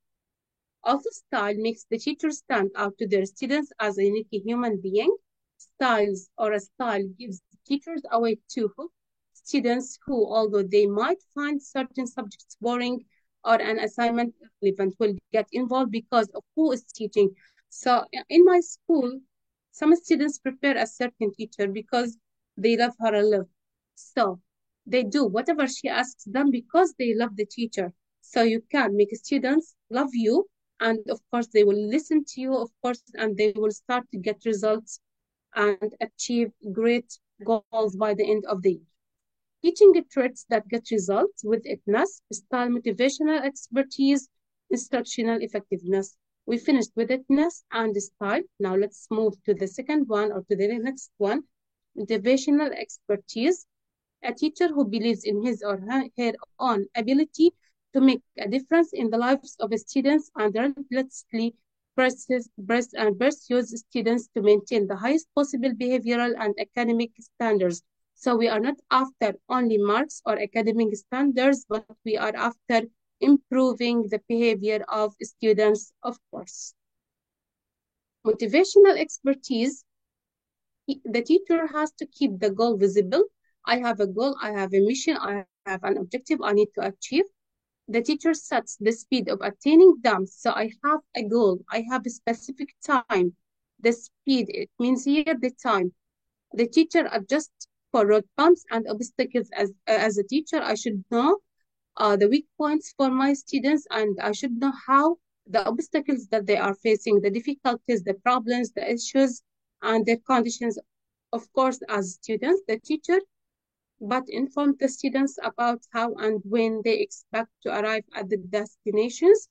Also, style makes the teacher stand out to their students as a unique human being. Styles or a style gives teachers a way to hook students who, although they might find certain subjects boring or an assignment irrelevant, will get involved because of who is teaching. So in my school, some students prefer a certain teacher because they love her a lot. So they do whatever she asks them because they love the teacher. So you can make students love you, and of course they will listen to you, of course, and they will start to get results and achieve great goals by the end of the year. Teaching traits that get results with itness, style, motivational expertise, instructional effectiveness. We finished with itness and style. Now let's move to the second one or to the next one, motivational expertise. A teacher who believes in his or her own ability to make a difference in the lives of students and relentlessly pursues students to maintain the highest possible behavioral and academic standards. So we are not after only marks or academic standards, but we are after improving the behavior of students, of course. Motivational expertise. The teacher has to keep the goal visible. I have a goal, I have a mission, I have an objective I need to achieve. The teacher sets the speed of attaining them. So I have a goal, I have a specific time. The speed, it means here the time. The teacher adjusts for road bumps and obstacles. As a teacher, I should know the weak points for my students, and I should know how the obstacles that they are facing, the difficulties, the problems, the issues, and their conditions. Of course, as students, the teacher but inform the students about how and when they expect to arrive at the destinations.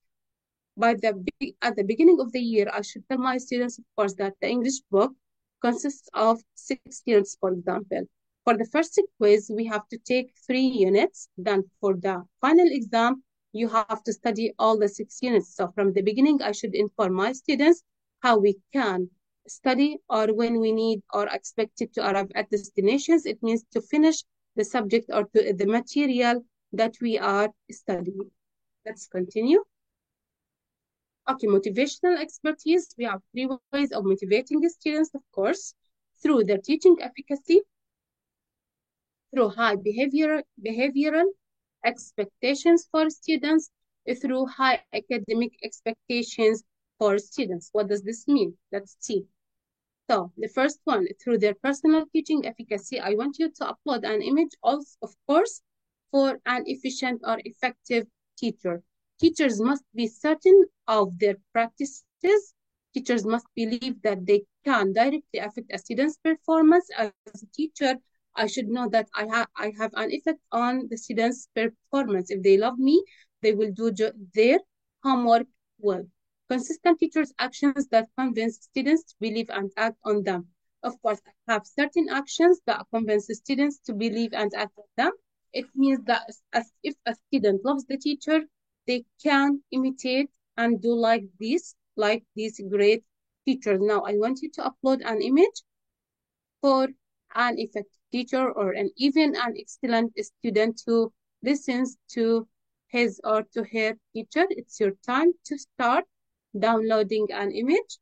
At the beginning of the year, I should tell my students, of course, that the English book consists of 6 units, for example. For the first quiz, we have to take 3 units. Then for the final exam, you have to study all the 6 units. So from the beginning, I should inform my students how we can study or when we need or expected to arrive at destinations. It means to finish the subject or to the material that we are studying. Let's continue. Okay, motivational expertise. We have 3 ways of motivating the students, of course, through their teaching efficacy, through high behavioral expectations for students, through high academic expectations for students. What does this mean? Let's see. So the first one, through their personal teaching efficacy, I want you to upload an image also, of course, for an efficient or effective teacher. Teachers must be certain of their practices. Teachers must believe that they can directly affect a student's performance. As a teacher, I should know that I have an effect on the student's performance. If they love me, they will do their homework well. Consistent teachers' actions that convince students to believe and act on them. Of course, I have certain actions that convince students to believe and act on them. It means that if a student loves the teacher, they can imitate and do like these great teachers. Now, I want you to upload an image for an effective teacher or even an excellent student who listens to his or to her teacher. It's your time to start downloading an image.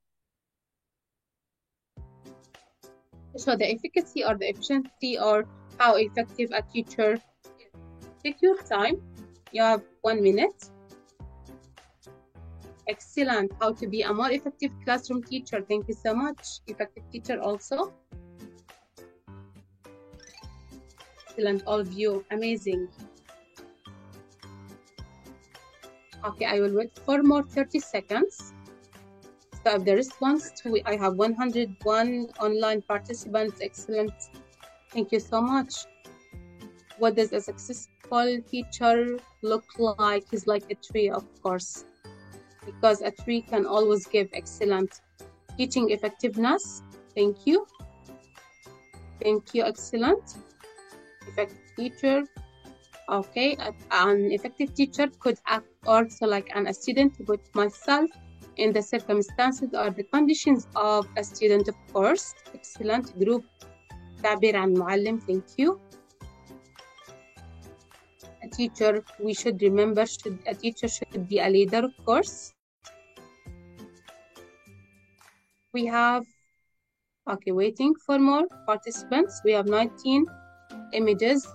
So the efficacy or the efficiency or how effective a teacher is. Take your time. You have 1 minute. Excellent. How to be a more effective classroom teacher. Thank you so much. Effective teacher also. Excellent, all of you. Amazing. Okay, I will wait for more 30 seconds. So if the response to, I have 101 online participants. Excellent. Thank you so much. What does a successful teacher look like? He's like a tree, of course, because a tree can always give excellent teaching effectiveness. Thank you. Thank you. Excellent. Effective teacher. Okay, an effective teacher could act also like a student to put myself in the circumstances or the conditions of a student, of course. Excellent. Group تعبير عن معلم. Thank you. A teacher, we should remember, a teacher should be a leader, of course. We have, okay, waiting for more participants. We have 19 images.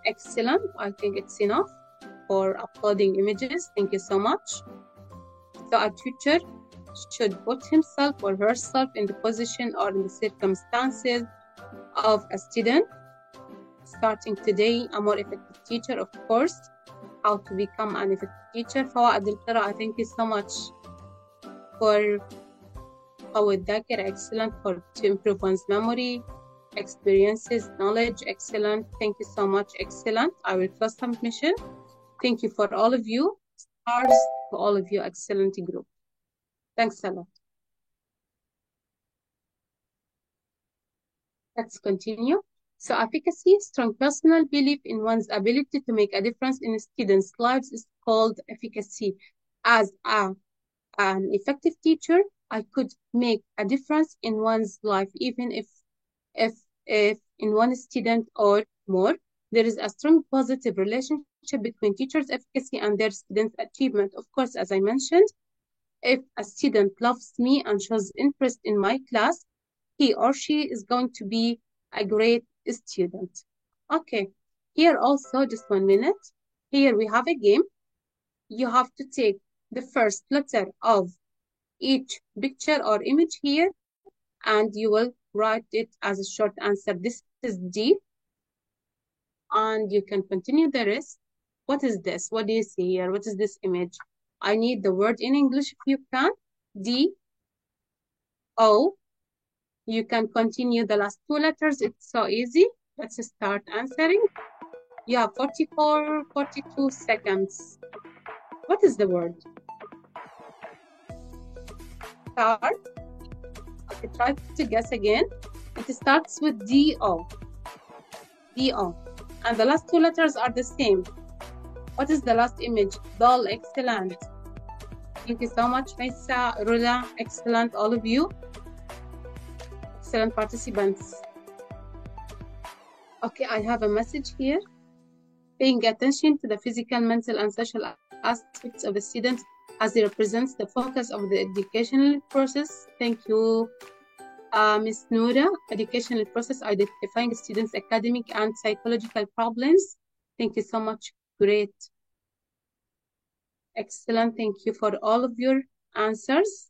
Excellent. I think it's enough for uploading images. Thank you so much. So a teacher should put himself or herself in the position or in the circumstances of a student. Starting today, a more effective teacher, of course. How to become an effective teacher. فوائد القراءة. Thank you so much for قوي الذاكرة. Excellent. For to improve one's memory, experiences, knowledge. Excellent. Thank you so much. Excellent. I will close submission. Thank you for all of you. Stars to all of you. Excellent group. Thanks a lot. Let's continue. So efficacy, strong personal belief in one's ability to make a difference in students' lives is called efficacy. As an effective teacher, I could make a difference in one's life, even if in one student or more. There is a strong positive relationship between teachers' efficacy and their students' achievement. Of course, as I mentioned, if a student loves me and shows interest in my class, he or she is going to be a great student. Okay, here also, just 1 minute. Here we have a game. You have to take the first letter of each picture or image here, and you will write it as a short answer. This is D, and you can continue the rest. What is this? What do you see here? What is this image? I need the word in English if you can. D, O. You can continue the last 2 letters. It's so easy. Let's start answering. You have 42 seconds. What is the word? Start. Okay, try to guess again. It starts with D-O. D-O. And the last 2 letters are the same. What is the last image? Doll. Excellent. Thank you so much, Faisa, Rula. Excellent, all of you. Excellent participants. Okay, I have a message here. Paying attention to the physical, mental, and social aspects of the student as it represents the focus of the educational process. Thank you, Ms. Noura. Educational process identifying students' academic and psychological problems. Thank you so much. Great. Excellent. Thank you for all of your answers.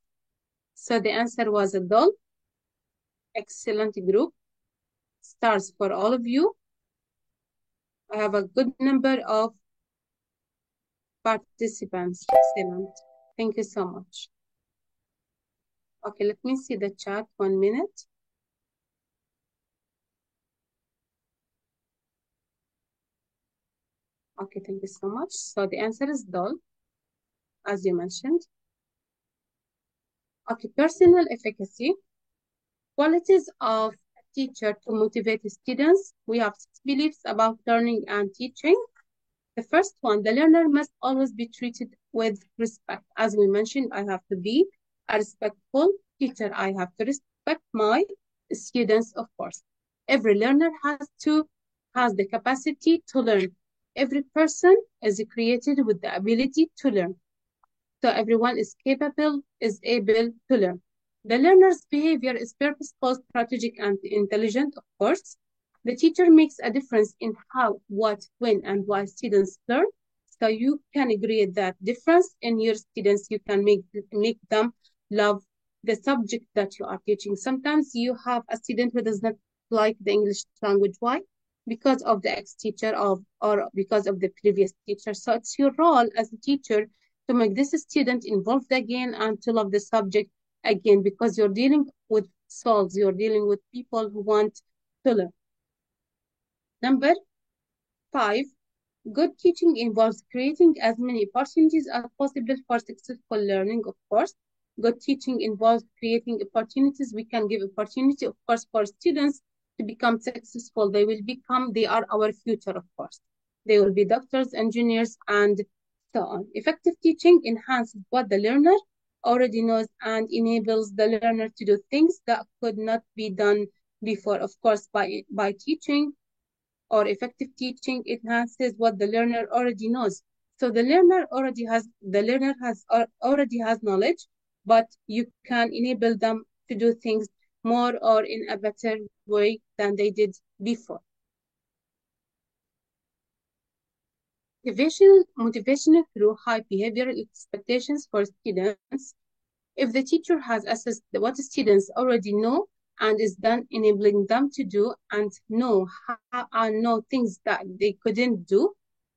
So the answer was a doll. Excellent group. Stars for all of you. I have a good number of participants. Excellent. Thank you so much. Okay, let me see the chat. 1 minute. Okay, thank you so much. So the answer is doll, as you mentioned. Okay, personal efficacy. Qualities of a teacher to motivate students. We have 6 beliefs about learning and teaching. The first one, the learner must always be treated with respect. As we mentioned, I have to be a respectful teacher. I have to respect my students, of course. Every learner has the capacity to learn. Every person is created with the ability to learn. So everyone is capable, is able to learn. The learner's behavior is purposeful, strategic, and intelligent, of course. The teacher makes a difference in how, what, when, and why students learn. So you can create that difference in your students. You can make them love the subject that you are teaching. Sometimes you have a student who does not like the English language. Why? Because of the ex-teacher or because of the previous teacher. So it's your role as a teacher to make this student involved again and to love the subject again, because you're dealing with souls, you're dealing with people who want to learn. Number 5, good teaching involves creating as many opportunities as possible for successful learning, of course. Good teaching involves creating opportunities. We can give opportunity, of course, for students to become successful. They are our future, of course. They will be doctors, engineers, and so on. Effective teaching enhances what the learner already knows and enables the learner to do things that could not be done before. Of course, by teaching or effective teaching enhances what the learner already knows. So the learner already has knowledge, but you can enable them to do things more or in a better way than they did before. Motivational through high behavioral expectations for students. If the teacher has assessed what students already know and is then enabling them to do and know things that they couldn't do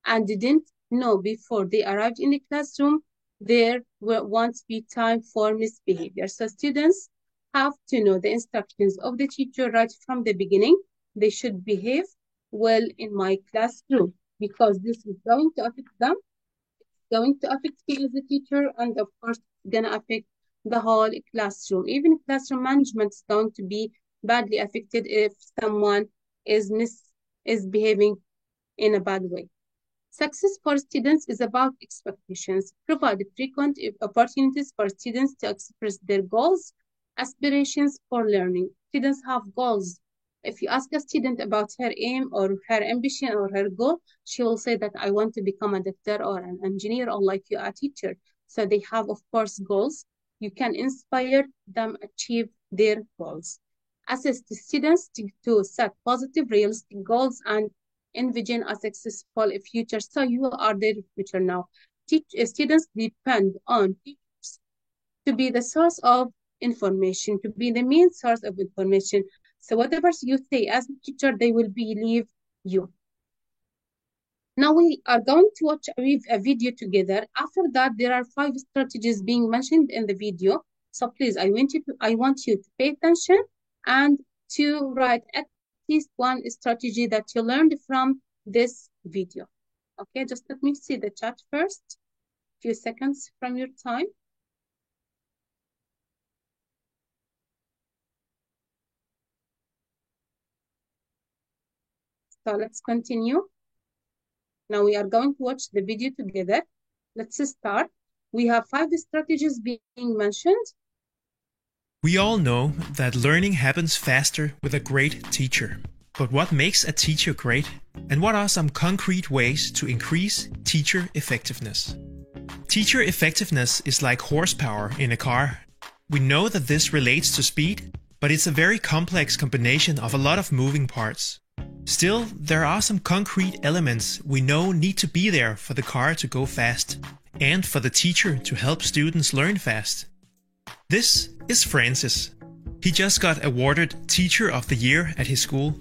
and didn't know before they arrived in the classroom, there won't be time for misbehavior. So students have to know the instructions of the teacher right from the beginning. They should behave well in my classroom, because this is going to affect them. It's going to affect me as a teacher, and of course, it's going to affect the whole classroom. Even classroom management is going to be badly affected if someone is behaving in a bad way. Success for students is about expectations. Provide frequent opportunities for students to express their goals, aspirations for learning. Students have goals. If you ask a student about her aim or her ambition or her goal, she will say that I want to become a doctor or an engineer, or like you, a teacher. So they have, of course, goals. You can inspire them achieve their goals. Assist the students to set positive, realistic goals and envision a successful future. So you are their future now. Students depend on teachers to be the source of information, to be the main source of information. So whatever you say as a teacher, they will believe you. Now we are going to watch a video together. After that, there are 5 strategies being mentioned in the video. So please, I want you to pay attention and to write at least one strategy that you learned from this video. Okay, just let me see the chat first. A few seconds from your time. So let's continue. Now we are going to watch the video together. Let's start. We have 5 strategies being mentioned. We all know that learning happens faster with a great teacher. But what makes a teacher great? And what are some concrete ways to increase teacher effectiveness? Teacher effectiveness is like horsepower in a car. We know that this relates to speed, but it's a very complex combination of a lot of moving parts. Still, there are some concrete elements we know need to be there for the car to go fast, and for the teacher to help students learn fast. This is Francis. He just got awarded Teacher of the Year at his school.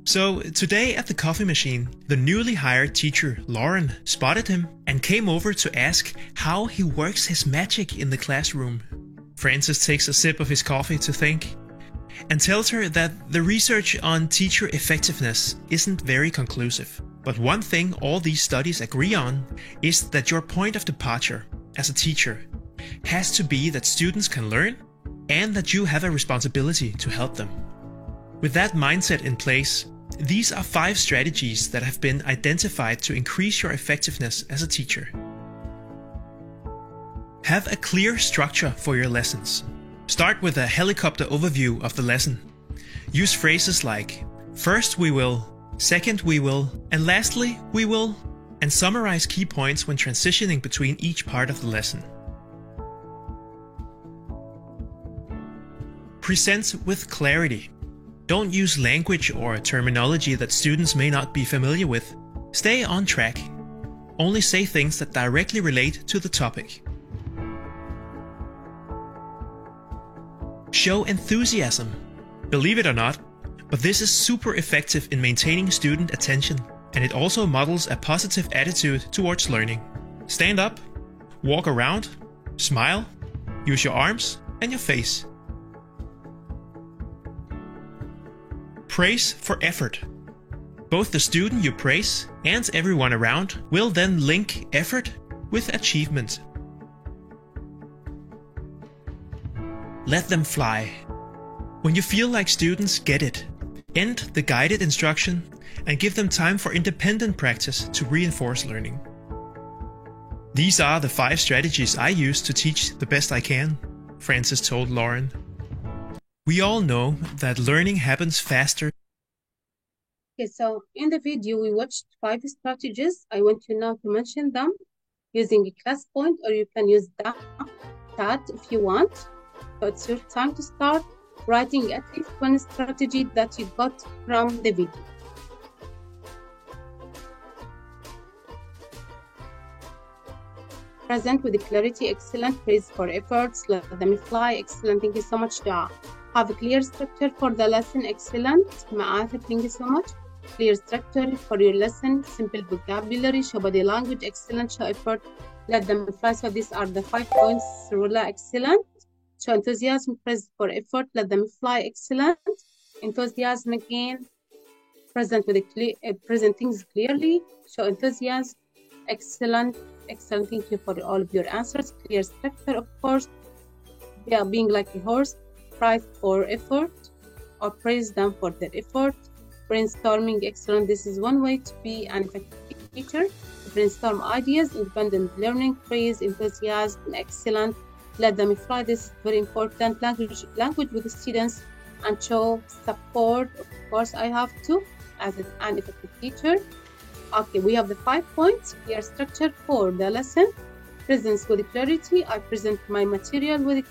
So today at the coffee machine, the newly hired teacher, Lauren, spotted him and came over to ask how he works his magic in the classroom. Francis takes a sip of his coffee to think, and tells her that the research on teacher effectiveness isn't very conclusive. But one thing all these studies agree on is that your point of departure as a teacher has to be that students can learn and that you have a responsibility to help them. With that mindset in place, these are 5 strategies that have been identified to increase your effectiveness as a teacher. Have a clear structure for your lessons. Start with a helicopter overview of the lesson. Use phrases like, first we will, second we will, and lastly we will, and summarize key points when transitioning between each part of the lesson. Present with clarity. Don't use language or terminology that students may not be familiar with. Stay on track. Only say things that directly relate to the topic. Show enthusiasm. Believe it or not, but this is super effective in maintaining student attention, and it also models a positive attitude towards learning. Stand up, walk around, smile, use your arms and your face. Praise for effort. Both the student you praise and everyone around will then link effort with achievement. Let them fly. When you feel like students get it, end the guided instruction and give them time for independent practice to reinforce learning. These are the 5 strategies I use to teach the best I can, Francis told Lauren. We all know that learning happens faster. Okay, so in the video, we watched 5 strategies. I want you now to mention them using a class point, or you can use the chat if you want. So it's your time to start writing at least 1 strategy that you got from the video. Present with clarity, excellent. Praise for efforts, let them fly, excellent. Thank you so much, Dua. Have a clear structure for the lesson, excellent. Ma'athir, thank you so much. Clear structure for your lesson, simple vocabulary, show body language, excellent. Show effort, let them fly. So these are the 5 points. Rula, excellent. Show enthusiasm, praise for effort, let them fly, excellent. Enthusiasm again, present with present things clearly. Show enthusiasm, excellent. Excellent. Thank you for all of your answers. Clear structure, of course. Yeah, being like a horse. Prize for effort, or praise them for their effort. Brainstorming, excellent. This is one way to be an effective teacher. Brainstorm ideas, independent learning, praise, enthusiasm, excellent. Let them fly. This is very important. Language with the students, and show support. Of course, I have to as an effective teacher. Okay, we have the 5 points. Clear structure for the lesson. Presence with clarity. I present my material with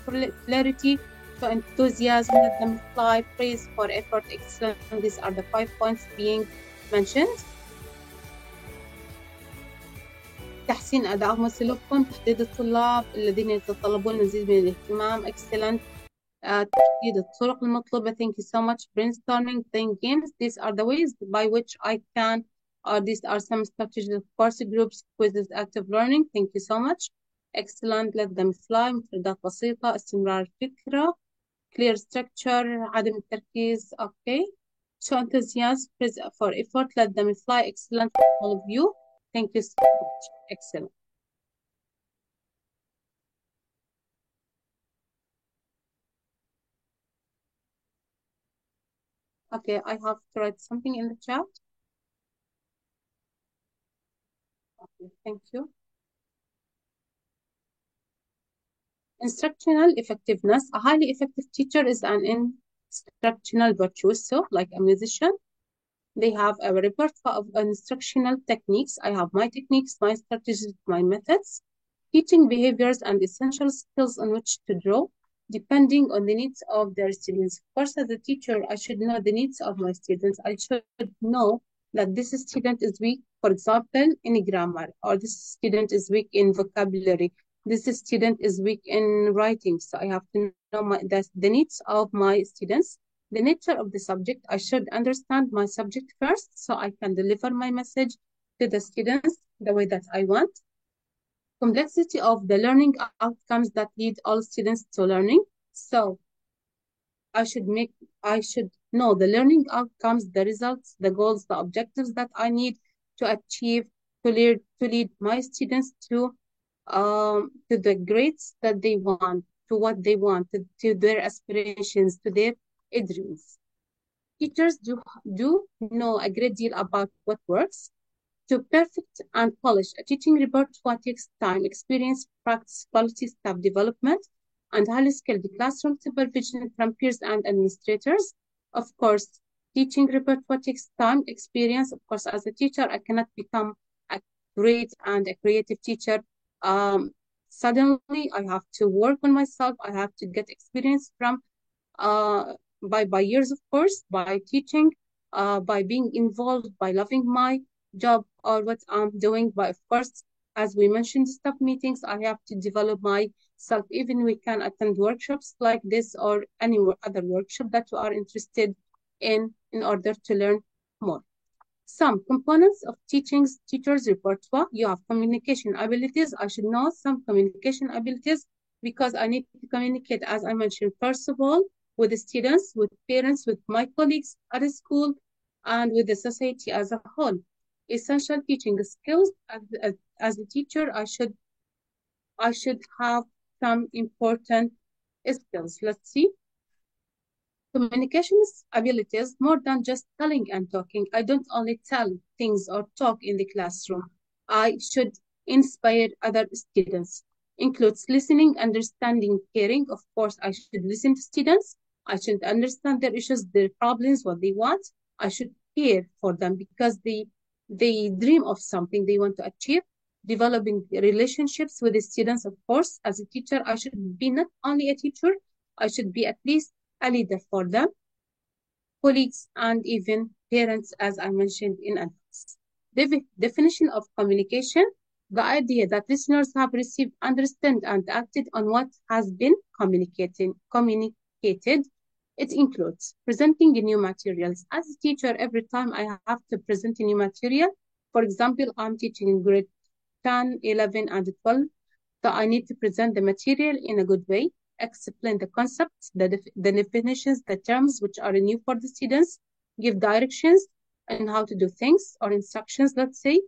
clarity. So enthusiasm, let them fly. Praise for effort, excellent. These are the 5 points being mentioned. تحسين أدائهم وسلوكهم. تحديد الطلاب الذين يتطلبون المزيد من الاهتمام. Excellent. تحديد الطرق المطلوبة. Thank you so much. Brainstorming, playing games. These are the ways by which I can. These are some strategies, of course, groups, quizzes, active learning. Thank you so much. Excellent. Let them fly. مفردات بسيطة. استمرار الفكرة. Clear structure. عدم التركيز. Okay. Show enthusiasm, praise for effort. Let them fly. Excellent for all of you. Thank you so much. Excellent. Okay, I have to write something in the chat. Okay, thank you. Instructional effectiveness. A highly effective teacher is an instructional virtuoso, like a musician. They have a repertoire of instructional techniques. I have my techniques, my strategies, my methods, teaching behaviors and essential skills on which to draw, depending on the needs of their students. Of course, as a teacher, I should know the needs of my students. I should know that this student is weak, for example, in grammar, or this student is weak in vocabulary. This student is weak in writing. So I have to know the needs of my students. The nature of the subject, I should understand my subject first so I can deliver my message to the students the way that I want. Complexity of the learning outcomes that lead all students to learning. So I should know the learning outcomes, the results, the goals, the objectives that I need to achieve to lead my students to the grades that they want, to what they want, to their aspirations, to their dreams. Teachers do know a great deal about what works. To perfect and polish a teaching repertoire takes time, experience, practice, quality staff development, and highly skilled classroom supervision from peers and administrators. Of course, teaching repertoire takes time, experience. Of course, as a teacher, I cannot become a great and a creative teacher suddenly. I have to work on myself. I have to get experience from by years, of course, by teaching, by being involved, by loving my job or what I'm doing. But of course, as we mentioned, staff meetings, I have to develop myself. Even we can attend workshops like this or any other workshop that you are interested in order to learn more. Some components of teacher's repertoire. You have communication abilities. I should know some communication abilities because I need to communicate, as I mentioned, first of all, with the students, with parents, with my colleagues at the school, and with the society as a whole. Essential teaching skills. As a teacher, I should have some important skills. Let's see. Communication abilities, more than just telling and talking. I don't only tell things or talk in the classroom. I should inspire other students. Includes listening, understanding, caring. Of course, I should listen to students. I should understand their issues, their problems, what they want. I should care for them because they dream of something they want to achieve. Developing relationships with the students, of course. As a teacher, I should be not only a teacher, I should be at least a leader for them, colleagues, and even parents, as I mentioned in advance. The definition of communication, the idea that listeners have received, understand, and acted on what has been communicated. It includes presenting new materials. As a teacher, every time I have to present a new material, for example, I'm teaching in grade 10, 11, and 12, so I need to present the material in a good way, explain the concepts, the definitions, the terms which are new for the students, give directions on how to do things or instructions, let's say,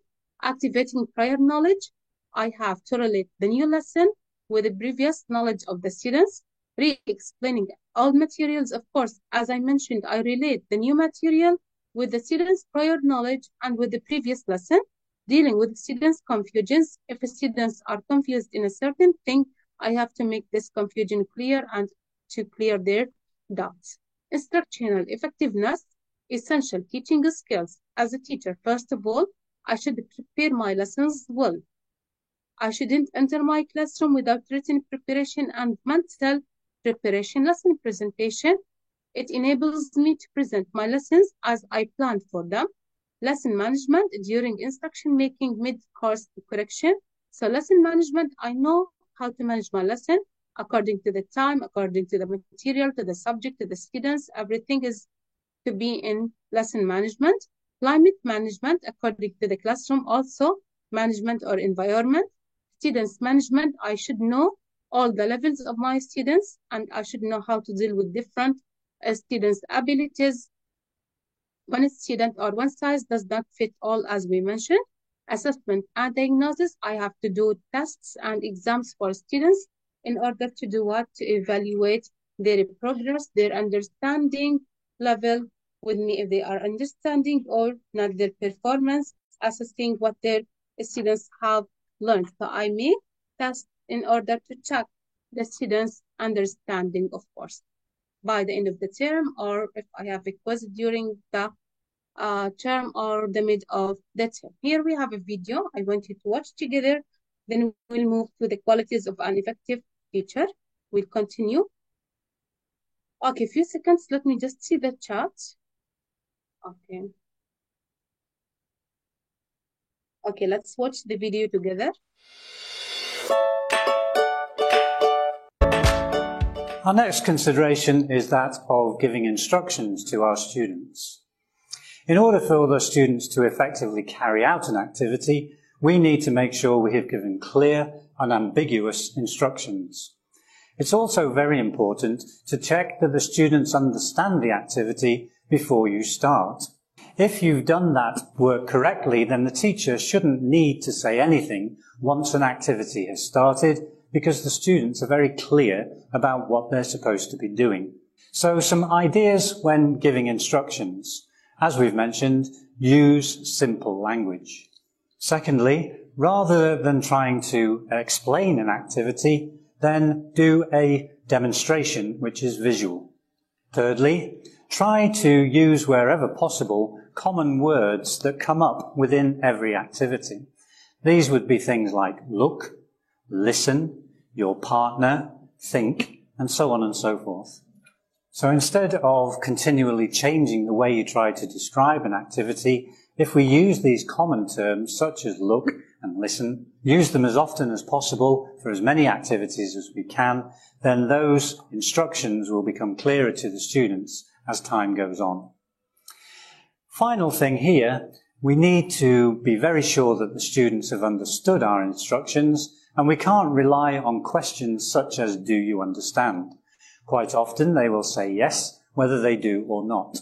activating prior knowledge. I have to relate the new lesson with the previous knowledge of the students, re-explaining all materials. Of course, as I mentioned, I relate the new material with the students' prior knowledge and with the previous lesson, dealing with students' confusions. If students are confused in a certain thing, I have to make this confusion clear and to clear their doubts. Instructional effectiveness, essential teaching skills. As a teacher, first of all, I should prepare my lessons well. I shouldn't enter my classroom without written preparation and mental preparation. Lesson presentation, it enables me to present my lessons as I planned for them. Lesson management during instruction making mid-course correction. So lesson management, I know how to manage my lesson according to the time, according to the material, to the subject, to the students. Everything is to be in lesson management. Climate management according to the classroom, also management or environment. Students management, I should know all the levels of my students and I should know how to deal with different students' abilities. One student or one size does not fit all, as we mentioned. Assessment and diagnosis, I have to do tests and exams for students in order to do what? To evaluate their progress, their understanding level with me, if they are understanding or not, their performance, assessing what their students have learned. So I make tests in order to check the students' understanding, of course, by the end of the term, or if I have a quiz during the term or the mid of the term. Here we have a video I want you to watch together. Then we'll move to the qualities of an effective teacher. We'll continue. Okay, a few seconds. Let me just see the chat. Okay. Okay, let's watch the video together. Our next consideration is that of giving instructions to our students. In order for the students to effectively carry out an activity, we need to make sure we have given clear, unambiguous instructions. It's also very important to check that the students understand the activity before you start. If you've done that work correctly, then the teacher shouldn't need to say anything once an activity has started, because the students are very clear about what they're supposed to be doing. So some ideas when giving instructions. As we've mentioned, use simple language. Secondly, rather than trying to explain an activity, then do a demonstration which is visual. Thirdly, try to use wherever possible common words that come up within every activity. These would be things like look, listen, your partner, think, and so on and so forth. So instead of continually changing the way you try to describe an activity, If we use these common terms such as look and listen, use them as often as possible for as many activities as we can, then those instructions will become clearer to the students as time goes on. Final thing here, we need to be very sure that the students have understood our instructions, and we can't rely on questions such as, do you understand? Quite often they will say yes, whether they do or not.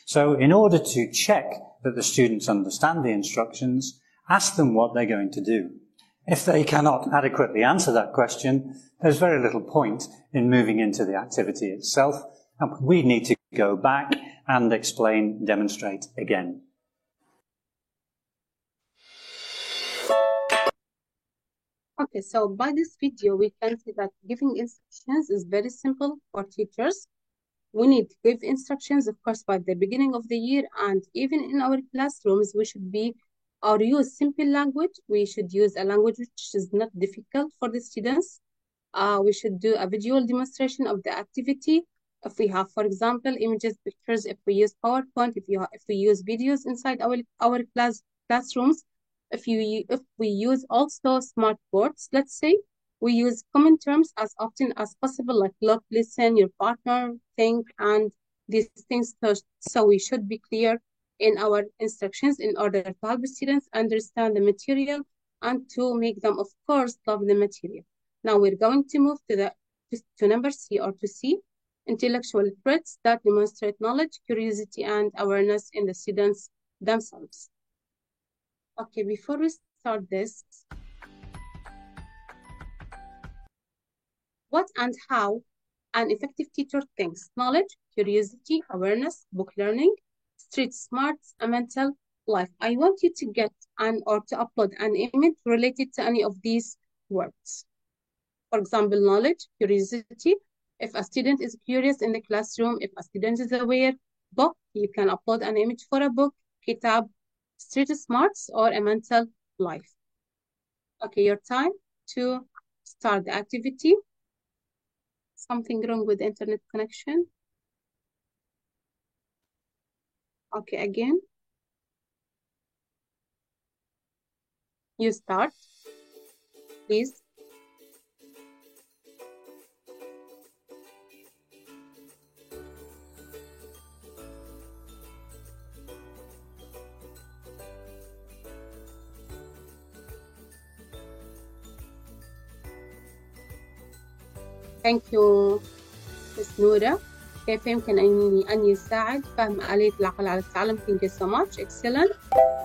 So in order to check that the students understand the instructions, ask them what they're going to do. If they cannot adequately answer that question, there's very little point in moving into the activity itself, and we need to go back and explain, demonstrate again. Okay, so by this video, we can see that giving instructions is very simple for teachers. We need to give instructions, of course, by the beginning of the year, and even in our classrooms, we should be or use simple language. We should use a language which is not difficult for the students. We should do a visual demonstration of the activity. If we have, for example, images, pictures, if we use PowerPoint, if we use videos inside our classrooms, if we use also smart boards, let's say, we use common terms as often as possible, like look, listen, your partner, think, and these things. So we should be clear in our instructions in order to help the students understand the material and to make them, of course, love the material. Now we're going to move to number C or to C, intellectual traits that demonstrate knowledge, curiosity, and awareness in the students themselves. Okay, before we start this, what and how an effective teacher thinks: knowledge, curiosity, awareness, book learning, street smarts, a mental life. I want you to get or to upload an image related to any of these words. For example, knowledge, curiosity. If a student is curious in the classroom, if a student is aware, book, you can upload an image for a book, kitab, street smarts, or a mental life. Okay, your time to start the activity. Something wrong with internet connection? Okay, again. You start, please. Thank you, Ms. نورة. كيف يمكن أن يساعد فهم آلية العقل على التعلم? Thank you so much. Excellent.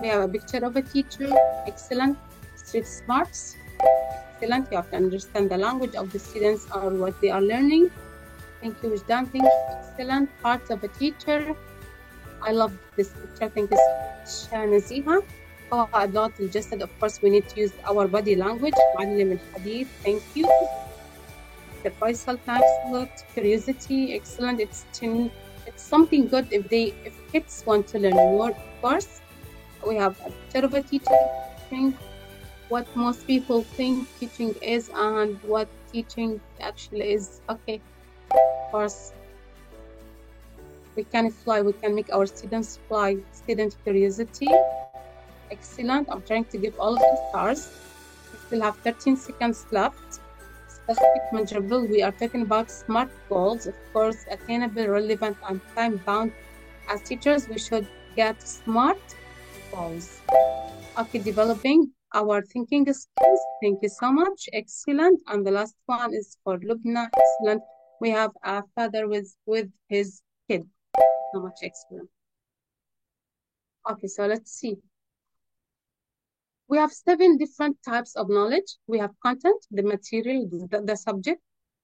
We have a picture of a teacher. Excellent. Street smarts. Excellent. You have to understand the language of the students or what they are learning. Thank you, Wajdan. Thank you. Excellent. Parts of a teacher. I love this picture. Thank you so much, Naziha. أدوات الجسد. Of course, we need to use our body language. معلم الحديث. Thank you. The Faisal, thanks a lot. Curiosity, excellent. It's something good if kids want to learn more. Of course, we have a picture of a teacher. Think what most people think teaching is and what teaching actually is. Okay, of course, we can fly. We can make our students fly. Student curiosity, excellent. I'm trying to give all of the stars. We still have 13 seconds left. Specific, measurable. We are talking about SMART goals, of course, attainable, relevant, and time-bound. As teachers, we should get SMART goals. Okay, developing our thinking skills. Thank you so much. Excellent. And the last one is for Lubna. Excellent. We have a father with his kid. So much. Excellent. Okay, so let's see. We have 7 different types of knowledge. We have content, the material, the subject,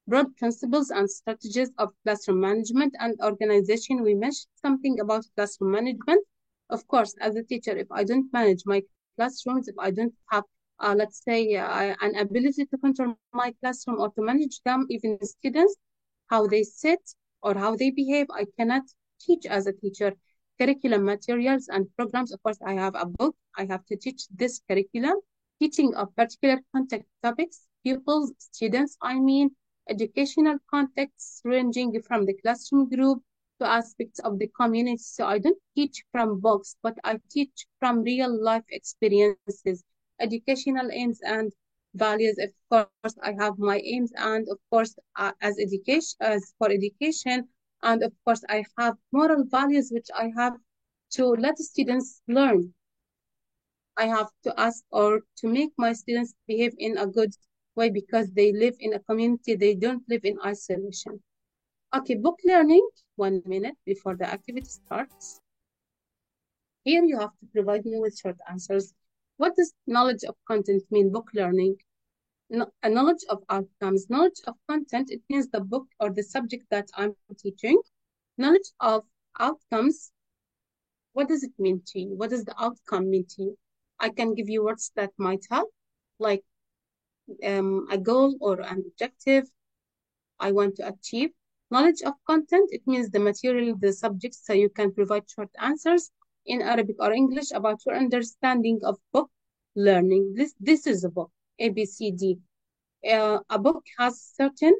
broad principles and strategies of classroom management and organization. We mentioned something about classroom management. Of course, as a teacher, if I don't manage my classrooms, if I don't have, let's say, an ability to control my classroom or to manage them, even the students, how they sit or how they behave, I cannot teach as a teacher. Curriculum materials and programs. Of course, I have a book. I have to teach this curriculum. Teaching of particular content topics, pupils, students, educational contexts ranging from the classroom group, to aspects of the community. So I don't teach from books, but I teach from real life experiences, educational aims and values. Of course, I have my aims, and of course, as for education, and of course, I have moral values which I have to let students learn. I have to ask or to make my students behave in a good way because they live in a community. They don't live in isolation. Okay, book learning, 1 minute before the activity starts. Here you have to provide me with short answers. What does knowledge of content mean, book learning? A knowledge of outcomes. Knowledge of content, it means the book or the subject that I'm teaching. Knowledge of outcomes, what does it mean to you? What does the outcome mean to you? I can give you words that might help, like a goal or an objective I want to achieve. Knowledge of content, it means the material, the subject, so you can provide short answers in Arabic or English about your understanding of book learning. This is a book, A, B, C, D. A book has certain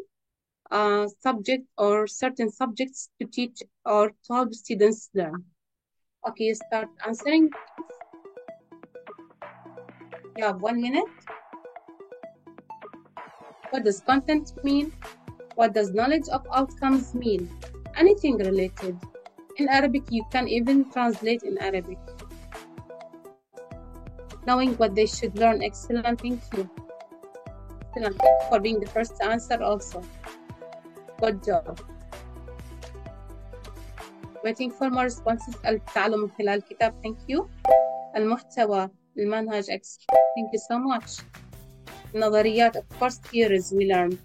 subject or certain subjects to teach or to help students learn. Okay, you start answering. You have 1 minute. What does content mean? What does knowledge of outcomes mean? Anything related. In Arabic, you can even translate in Arabic. Knowing what they should learn. Excellent, thank you. Excellent, thank you for being the first to answer also. Good job. Waiting for more responses. التعلم من خلال الكتاب. Thank you. المحتوى المنهج. Thank you so much. النظريات, of course, theories we learn.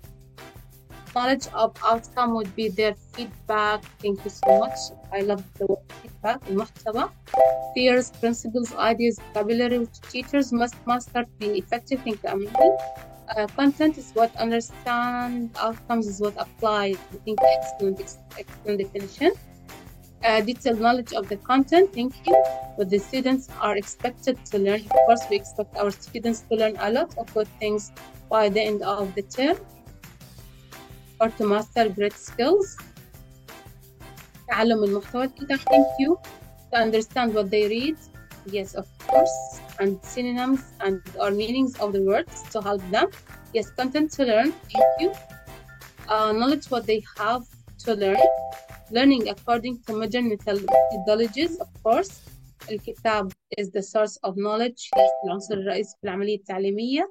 Knowledge of outcome would be their feedback. Thank you so much. I love the word feedback. المحتوى. Theories, principles, ideas, vocabulary which teachers must master to be effective. Thank you, Amelie. Content is what understand. Outcomes is what apply. I think excellent definition. Detailed knowledge of the content. Thank you. What the students are expected to learn. Of course, we expect our students to learn a lot of good things by the end of the term, or to master great skills. تعلم المحتوى الكتاب. Thank you. To understand what they read. Yes, of course. And synonyms and or meanings of the words to help them. Yes, content to learn. Thank you. Knowledge what they have to learn. Learning according to modern methodologies, of course. الكتاب is the source of knowledge. Yes, العنصر الرئيسي في العملية التعليمية.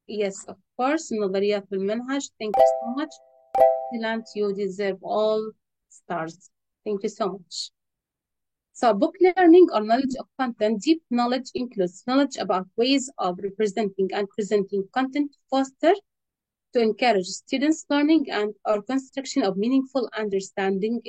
Yes, of course. النظريات بالمنهج. Thank you so much. Excellent. You deserve all stars. Thank you so much. So book learning or knowledge of content, deep knowledge includes knowledge about ways of representing and presenting content, foster to encourage students' learning and or construction of meaningful understanding.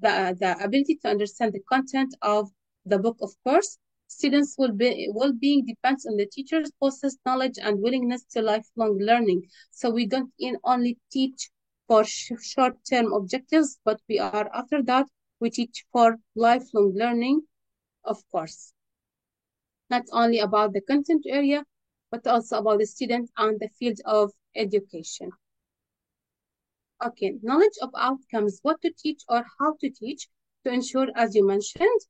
The ability to understand the content of the book, of course. Students' well-being depends on the teacher's possess knowledge and willingness to lifelong learning. So we don't only teach for short-term objectives, but we are after that, we teach for lifelong learning, of course. Not only about the content area, but also about the student and the field of education. Okay, knowledge of outcomes, what to teach or how to teach to ensure, as you mentioned,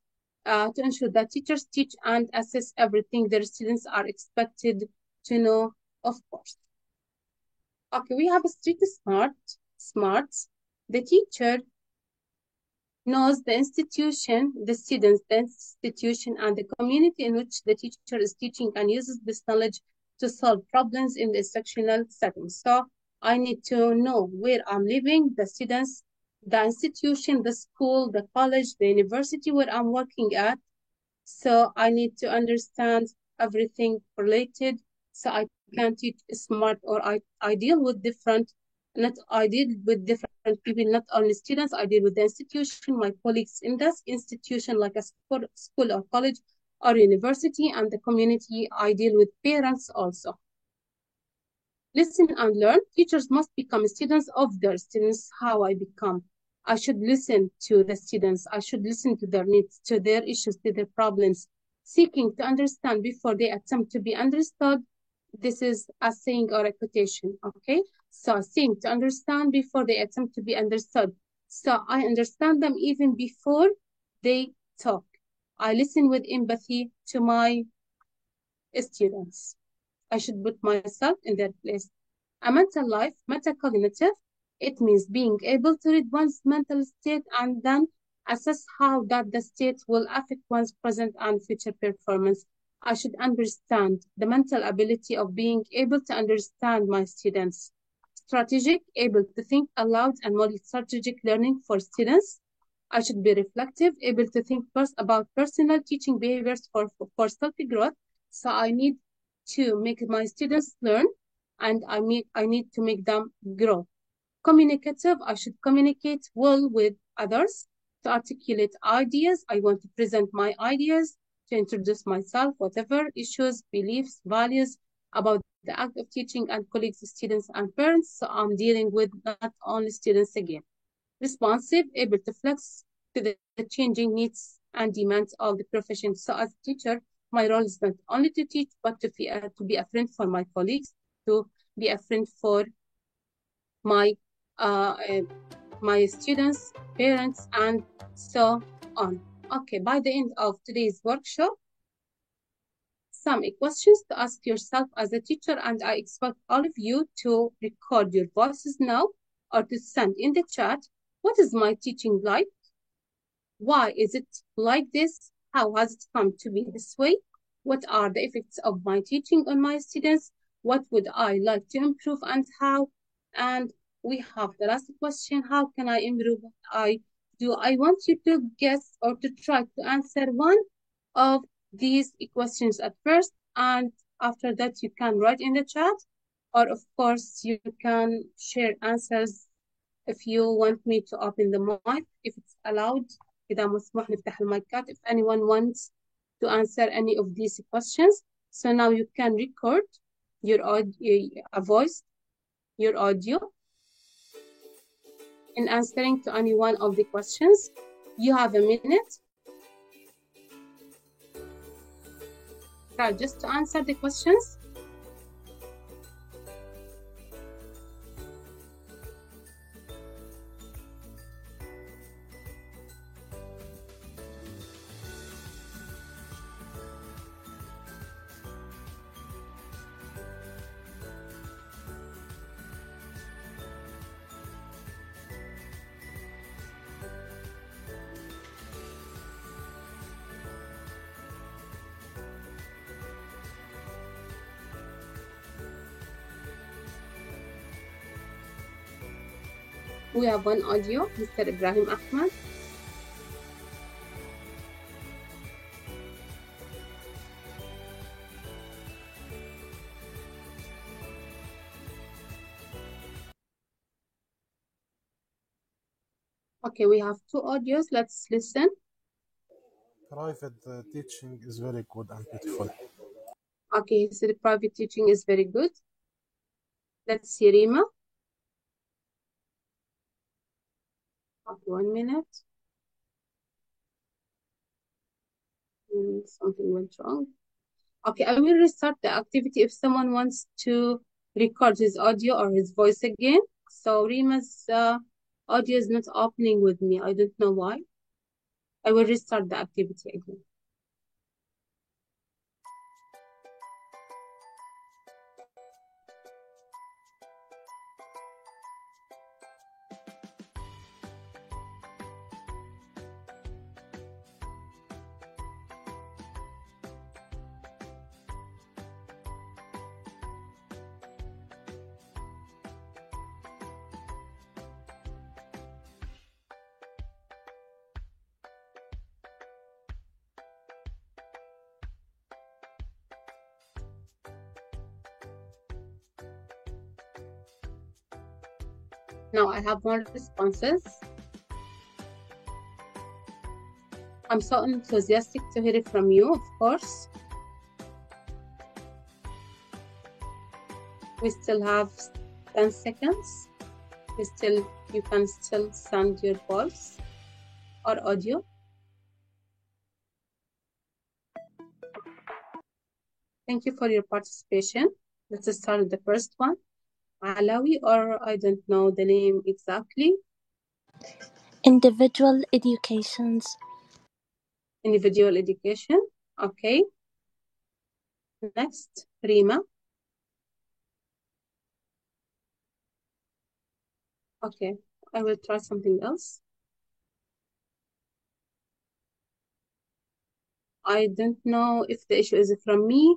to ensure that teachers teach and assess everything their students are expected to know, of course. Okay, we have a street smarts. The teacher knows the institution, the students, the institution, and the community in which the teacher is teaching and uses this knowledge to solve problems in the instructional setting. So I need to know where I'm living, the students, the institution, the school, the college, the university where I'm working at. So I need to understand everything related so I can teach smart, or I deal with different people, not only students. I deal with the institution, my colleagues in this institution, like a school or college or university, and the community. I deal with parents also. Listen and learn. Teachers must become students of their students. How I become? I should listen to the students. I should listen to their needs, to their issues, to their problems, seeking to understand before they attempt to be understood. This is a saying or a quotation, okay? So seeking to understand before they attempt to be understood. So I understand them even before they talk. I listen with empathy to my students. I should put myself in their place. A mental life, metacognitive, it means being able to read one's mental state and then assess how that the state will affect one's present and future performance. I should understand the mental ability of being able to understand my students. Strategic, able to think aloud and model strategic learning for students. I should be reflective, able to think first about personal teaching behaviors for self-growth. So I need to make my students learn, and I need to make them grow. Communicative, I should communicate well with others to articulate ideas. I want to present my ideas, to introduce myself, whatever issues, beliefs, values about the act of teaching and colleagues, students, and parents. So I'm dealing with not only students again. Responsive, able to flex to the changing needs and demands of the profession. So as a teacher, my role is not only to teach, but to be a friend for my colleagues, to be a friend for my students, parents, and so on. Okay, by the end of today's workshop, some questions to ask yourself as a teacher, and I expect all of you to record your voices now or to send in the chat. What is my teaching like? Why is it like this? How has it come to be this way? What are the effects of my teaching on my students? What would I like to improve and how? And we have the last question. How can I improve what I do? I want you to guess or to try to answer one of these questions at first, and after that you can write in the chat, or of course you can share answers if you want me to open the mic, if it's allowed. إذا مسموح نفتح المايكات if anyone wants to answer any of these questions. So now you can record your voice, your audio in answering to any one of the questions. You have a minute just to answer the questions. We have one audio, Mr. Ibrahim Ahmed. Okay, we have two audios. Let's listen. Private teaching is very good and beautiful. Okay, so the private teaching is very good. Let's see, Rima. Okay, 1 minute. Something went wrong. Okay, I will restart the activity if someone wants to record his audio or his voice again. So Rima's audio is not opening with me. I don't know why. I will restart the activity again. Now I have more responses. I'm so enthusiastic to hear it from you, of course. We still have 10 seconds. You can still send your voice or audio. Thank you for your participation. Let's start with the first one. Alawi, or I don't know the name exactly. Individual educations. Individual education. Okay. Next, Rima. Okay, I will try something else. I don't know if the issue is from me.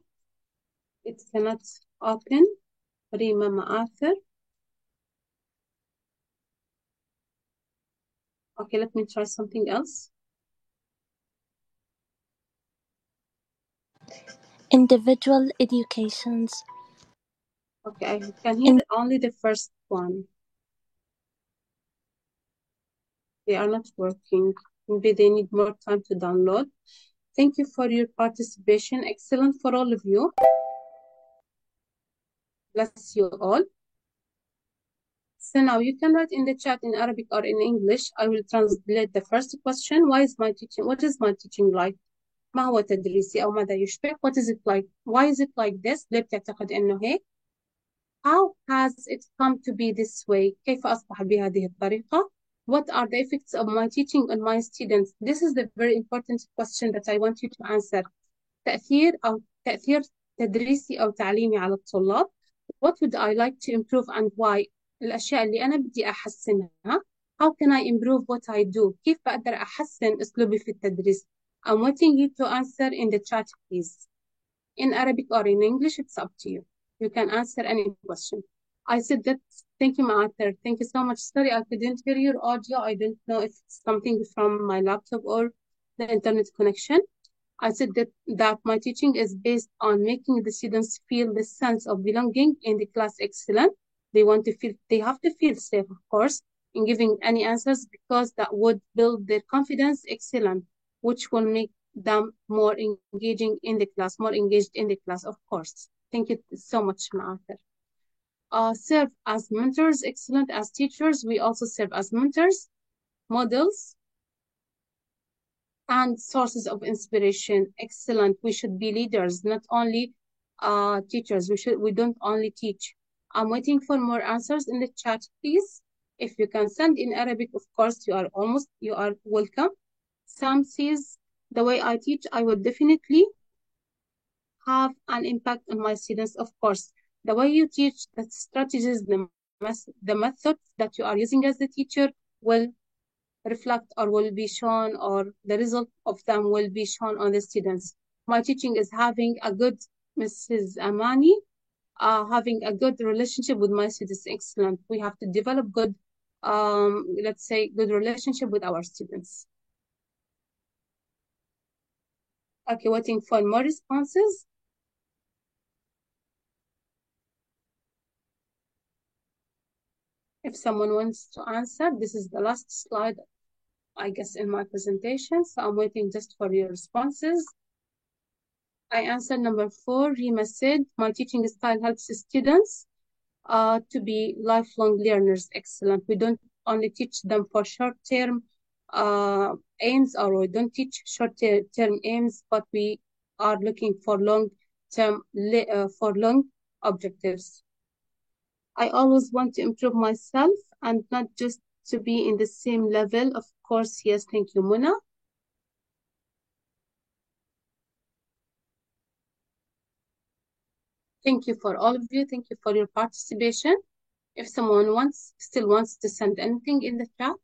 It cannot open. Rima Ma'athir. Okay, let me try something else. Individual educations. Okay, I can hear only the first one. They are not working. Maybe they need more time to download. Thank you for your participation. Excellent for all of you. Bless you all. So now you can write in the chat in Arabic or in English. I will translate the first question. What is my teaching like? ما هو تدريسي أو ماذا يشبه? What is it like? Why is it like this? ليه بتعتقد إنه هيك؟ How has it come to be this way? كيف أصبح بهذه الطريقة? What are the effects of my teaching on my students? This is the very important question that I want you to answer. تأثير تدريسي أو تعليمي على الطلاب. What would I like to improve and why? الأشياء اللي أنا بدي أحسنها. How can I improve what I do? كيف بقدر أحسن أسلوبي في التدريس? I'm waiting you to answer in the chat, please. In Arabic or in English, it's up to you. You can answer any question. I said that, thank you, Ma'athir. Thank you so much. Sorry, I couldn't hear your audio. I don't know if it's something from my laptop or the internet connection. I said that my teaching is based on making the students feel the sense of belonging in the class excellent. They have to feel safe, of course, in giving any answers because that would build their confidence excellent, which will make them more engaged in the class, of course. Thank you so much, Ma'athir. Serve as mentors, excellent as teachers. We also serve as mentors, models, and sources of inspiration. Excellent. We should be leaders, not only teachers. We don't only teach. I'm waiting for more answers in the chat, please. If you can send in Arabic, of course, you are welcome. Sam says, the way I teach, I will definitely have an impact on my students, of course. The way you teach, the strategies, the methods that you are using as the teacher will reflect or will be shown, or the result of them will be shown on the students. My teaching is having a good, Mrs. Amani, having a good relationship with my students. Excellent. We have to develop good, let's say, good relationship with our students. Okay, waiting for more responses. If someone wants to answer, this is the last slide, I guess, in my presentation. So I'm waiting just for your responses. I answered number 4. Rima said, my teaching style helps students to be lifelong learners. Excellent. We don't only teach them for short-term aims, or we don't teach short-term aims, but we are looking for long-term, for long objectives. I always want to improve myself and not just to be in the same level. Of course, yes, thank you, Muna. Thank you for all of you. Thank you for your participation. If someone still wants to send anything in the chat.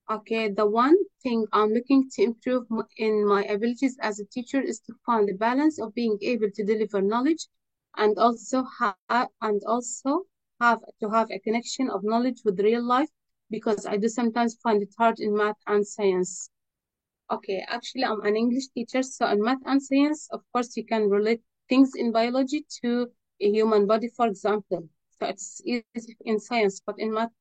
Okay, the one thing I'm looking to improve in my abilities as a teacher is to find the balance of being able to deliver knowledge and also have a connection of knowledge with real life, because I do sometimes find it hard in math and science. Okay, actually I'm an English teacher, so in math and science, of course, you can relate things in biology to a human body, for example. So it's easy in science, but in math,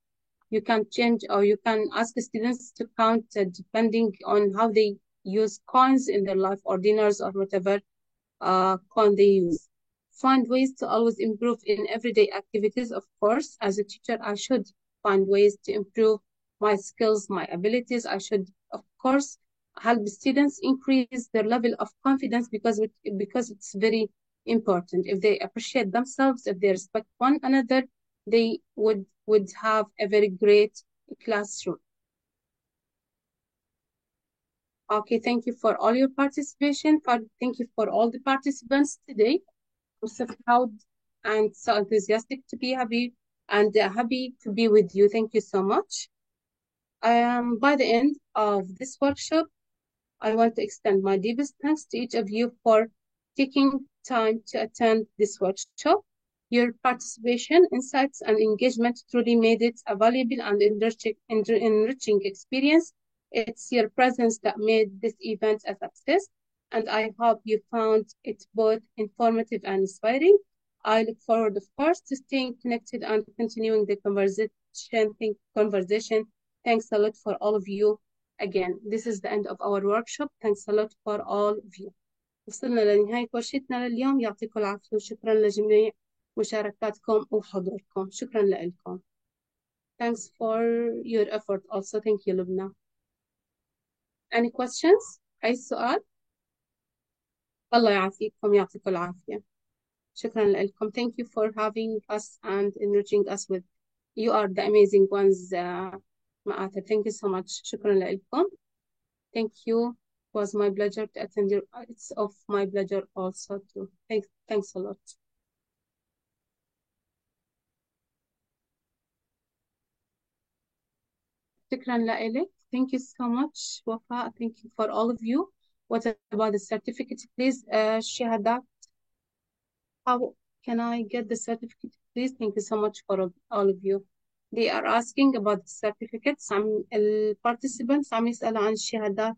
you can change, or you can ask the students to count depending on how they use coins in their life, or dinars, or whatever coin they use. Find ways to always improve in everyday activities. Of course, as a teacher, I should find ways to improve my skills, my abilities. I should, of course, help students increase their level of confidence, because it's very important. If they appreciate themselves, if they respect one another, they would have a very great classroom. Okay, thank you for all your participation. Thank you for all the participants today. I'm so proud and so enthusiastic to be happy and happy to be with you. Thank you so much. By the end of this workshop, I want to extend my deepest thanks to each of you for taking time to attend this workshop. Your participation, insights, and engagement truly made it a valuable and enriching experience. It's your presence that made this event a success, and I hope you found it both informative and inspiring. I look forward, of course, to staying connected and continuing the conversation. Thanks a lot for all of you. Again, this is the end of our workshop. Thanks a lot for all of you. وصلنا لنهاية ورشتنا لليوم. يعطيكم العافية وشكرا لجميع مشاركاتكم وحضوركم. شكرا لكم. Thanks for your effort also. Thank you, Lubna. Any questions? أي سؤال؟ الله يعافيكم. يعطيكم العافية. شكرا لكم. Thank you for having us and enriching us with. You are the amazing ones. Ma'ater. Thank you so much. شكرا لكم. Thank you. It was my pleasure to attend your. It's of my pleasure also too. Thanks a lot. شكرا لك. Thank you so much, Wafa. Thank you for all of you. What about the certificate, please? Shahadat. How can I get the certificate, please? Thank you so much for all of you. They are asking about the certificates. الparticipants عم يسألوا عن الشهادات.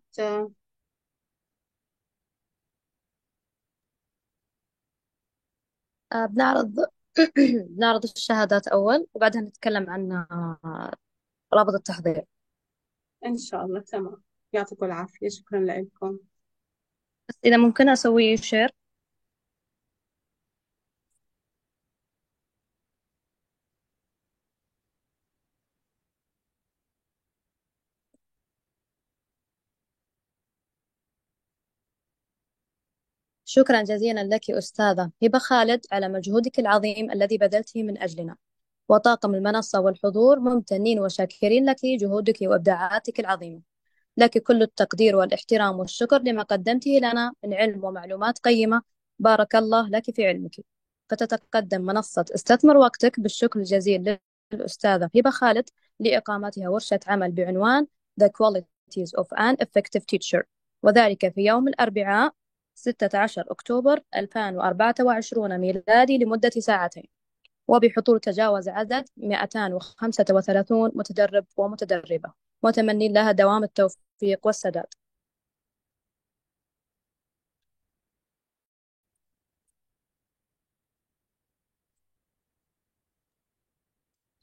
بنعرض الشهادات أول وبعدها نتكلم عن رابط التحضير. إن شاء الله. تمام. يعطيكم العافية. شكرا لكم. بس إذا ممكن أسوي شير. شكرا جزيلا لك أستاذة هبة خالد على مجهودك العظيم الذي بذلته من أجلنا، وطاقم المنصة والحضور ممتنين وشاكرين لك جهودك وإبداعاتك العظيمة. لك كل التقدير والاحترام والشكر لما قدمته لنا من علم ومعلومات قيمة. بارك الله لك في علمك. فتتقدم منصة استثمر وقتك بالشكر الجزيل للأستاذة هبة خالد لإقامتها ورشة عمل بعنوان The Qualities of an Effective Teacher، وذلك في يوم الأربعاء 16 أكتوبر 2024 ميلادي لمدة ساعتين، وبحضور تجاوز عدد 235 متدرب ومتدربة، وتمني لها دوام التوفيق والسداد.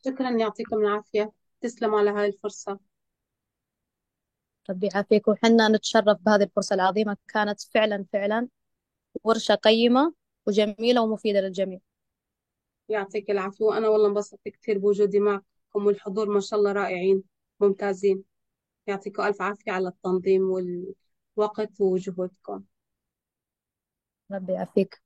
شكرا. يعطيكم العافية. تسلموا على هاي الفرصة. ربي يعافيك. وحنا نتشرف بهذه الفرصة العظيمة. كانت فعلا ورشة قيمة وجميلة ومفيدة للجميع. يعطيك العافية. وأنا والله انبسطت كثير بوجودي معكم، والحضور ما شاء الله رائعين ممتازين. يعطيكم ألف عافية على التنظيم والوقت وجهودكم. ربي يعافيك.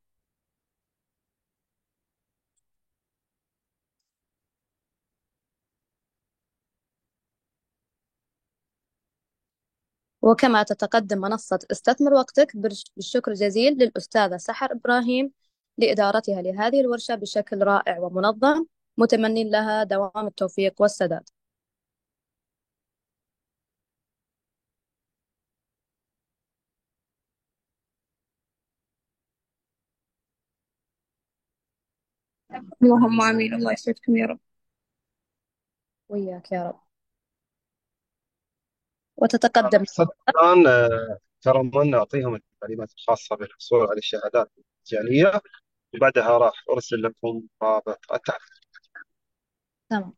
وكما تتقدم منصة استثمر وقتك بالشكر الجزيل للأستاذة سحر إبراهيم لإدارتها لهذه الورشة بشكل رائع ومنظم، متمنين لها دوام التوفيق والسداد. اللهم آمين. الله يسعدكم يا رب. وياك يا رب. وتتقدم الآن ترى نعطيهم التعليمات الخاصة بالحصول على الشهادات المجانية، وبعدها راح أرسل لكم رابط التحضير. تمام.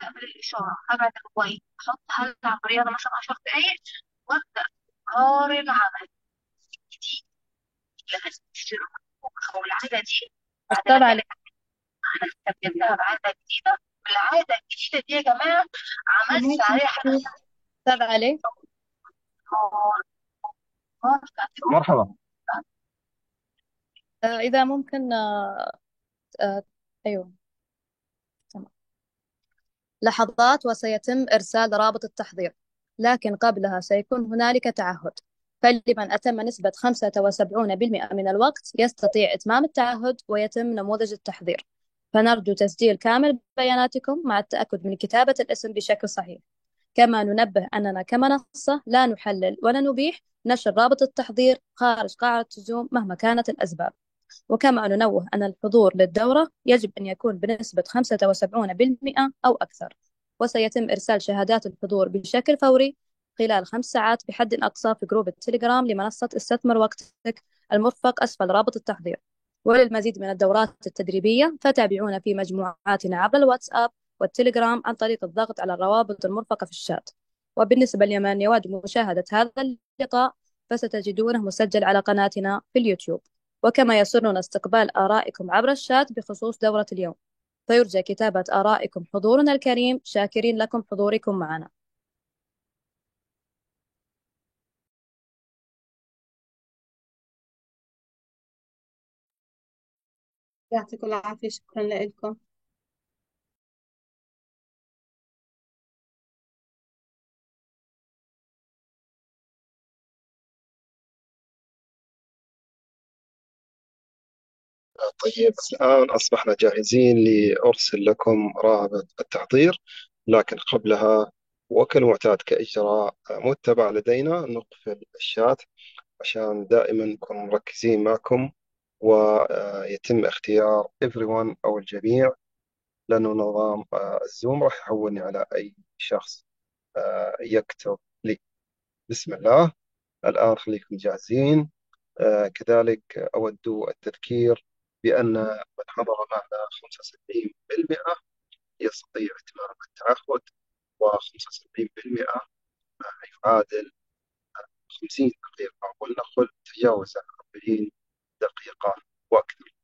أعمل الإشارة، أبعد الموبايل، أحط هلا رياضة مثلا 10 دقايق وأبدأ أقارن عمل جديد لازم تشتري أو العادة دي. أستاذ علي، أنا استبدلتها بعادة جديدة. العادة الجديدة دي يا جماعة عملت عليها حاجة. أستاذ علي. مرحبا. إذا ممكن آه، أيوه تمام. لحظات وسيتم إرسال رابط التحضير، لكن قبلها سيكون هنالك تعهد. فلمن أتم نسبة 75% من الوقت يستطيع إتمام التعهد ويتم نموذج التحضير. فنرجو تسجيل كامل بياناتكم مع التأكد من كتابة الاسم بشكل صحيح. كما ننبه أننا كمنصة لا نحلل ولا نبيح نشر رابط التحضير خارج قاعة زوم مهما كانت الأسباب. وكما ننوه أن الحضور للدورة يجب أن يكون بنسبة 75% أو أكثر. وسيتم إرسال شهادات الحضور بشكل فوري خلال 5 ساعات بحد أقصى في جروب التليجرام لمنصة استثمر وقتك المرفق أسفل رابط التحضير. وللمزيد من الدورات التدريبية فتابعونا في مجموعاتنا عبر الواتساب والتليجرام عن طريق الضغط على الروابط المرفقة في الشات. وبالنسبة لمن يود مشاهدة هذا اللقاء فستجدونه مسجل على قناتنا في اليوتيوب. وكما يسرنا استقبال آرائكم عبر الشات بخصوص دورة اليوم، فيرجى كتابة آرائكم حضورنا الكريم، شاكرين لكم حضوركم معنا. يعطيكم العافية، شكرا لكم. طيب الآن أصبحنا جاهزين لأرسل لكم رابط التحضير، لكن قبلها وكالمعتاد كإجراء متبع لدينا نقفل الشات عشان دائما نكون مركزين معكم، ويتم اختيار everyone أو الجميع، لأنه نظام الزوم راح يحولني على أي شخص يكتب لي. بسم الله. الآن خليكم جاهزين. كذلك أود التذكير بأن من حضر معنا 75% يستطيع إتمام التعهد، و75% يعادل 50 دقيقة، ولنقل تجاوز 40 دقيقة وأكثر.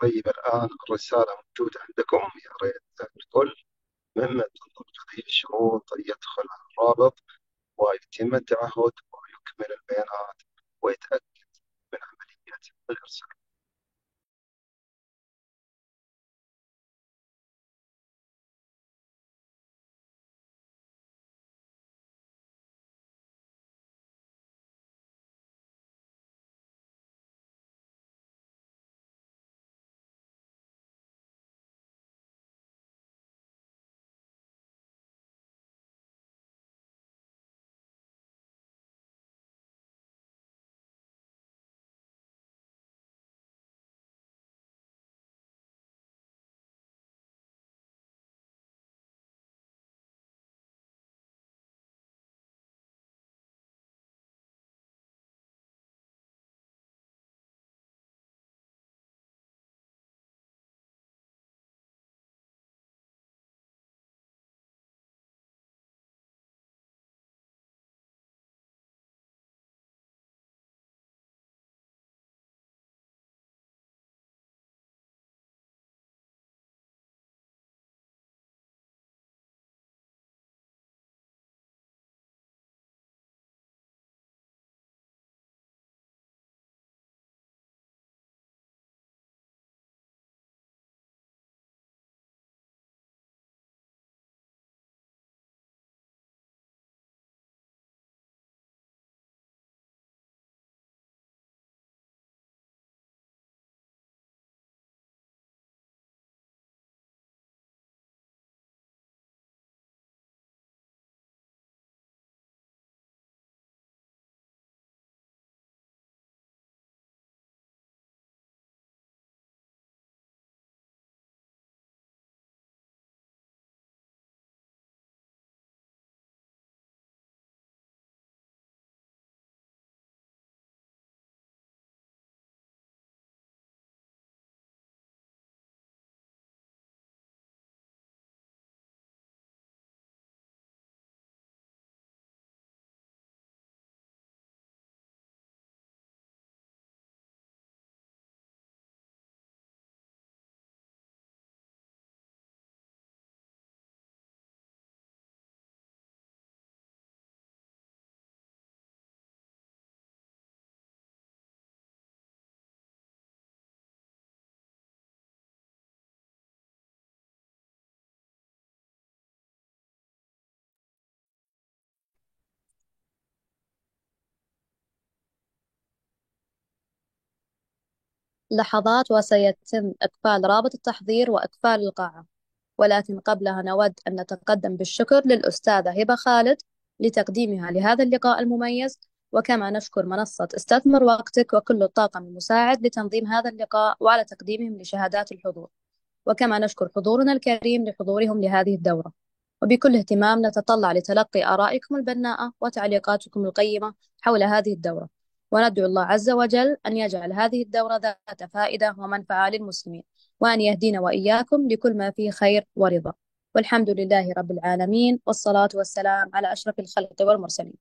طيب الآن الرسالة موجودة عندكم، يا ريت الكل مما تنضبط هذه الشروط يدخل على الرابط ويتم التعهد ويكمل البيانات ويتأكد من عملية الإرسال. لحظات وسيتم إقفال رابط التحضير وإقفال القاعة، ولكن قبلها نود أن نتقدم بالشكر للأستاذة هبة خالد لتقديمها لهذا اللقاء المميز، وكما نشكر منصة استثمر وقتك وكل الطاقم المساعد لتنظيم هذا اللقاء وعلى تقديمهم لشهادات الحضور، وكما نشكر حضورنا الكريم لحضورهم لهذه الدورة. وبكل اهتمام نتطلع لتلقي آرائكم البناءة وتعليقاتكم القيمة حول هذه الدورة، وندعو الله عز وجل أن يجعل هذه الدورة ذات فائدة ومنفعة للمسلمين، وأن يهدينا وإياكم لكل ما فيه خير ورضا. والحمد لله رب العالمين، والصلاة والسلام على أشرف الخلق والمرسلين.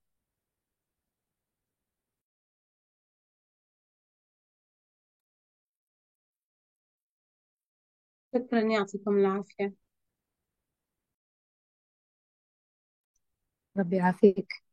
شكرا، يعطيكم العافية. ربي يعافيك.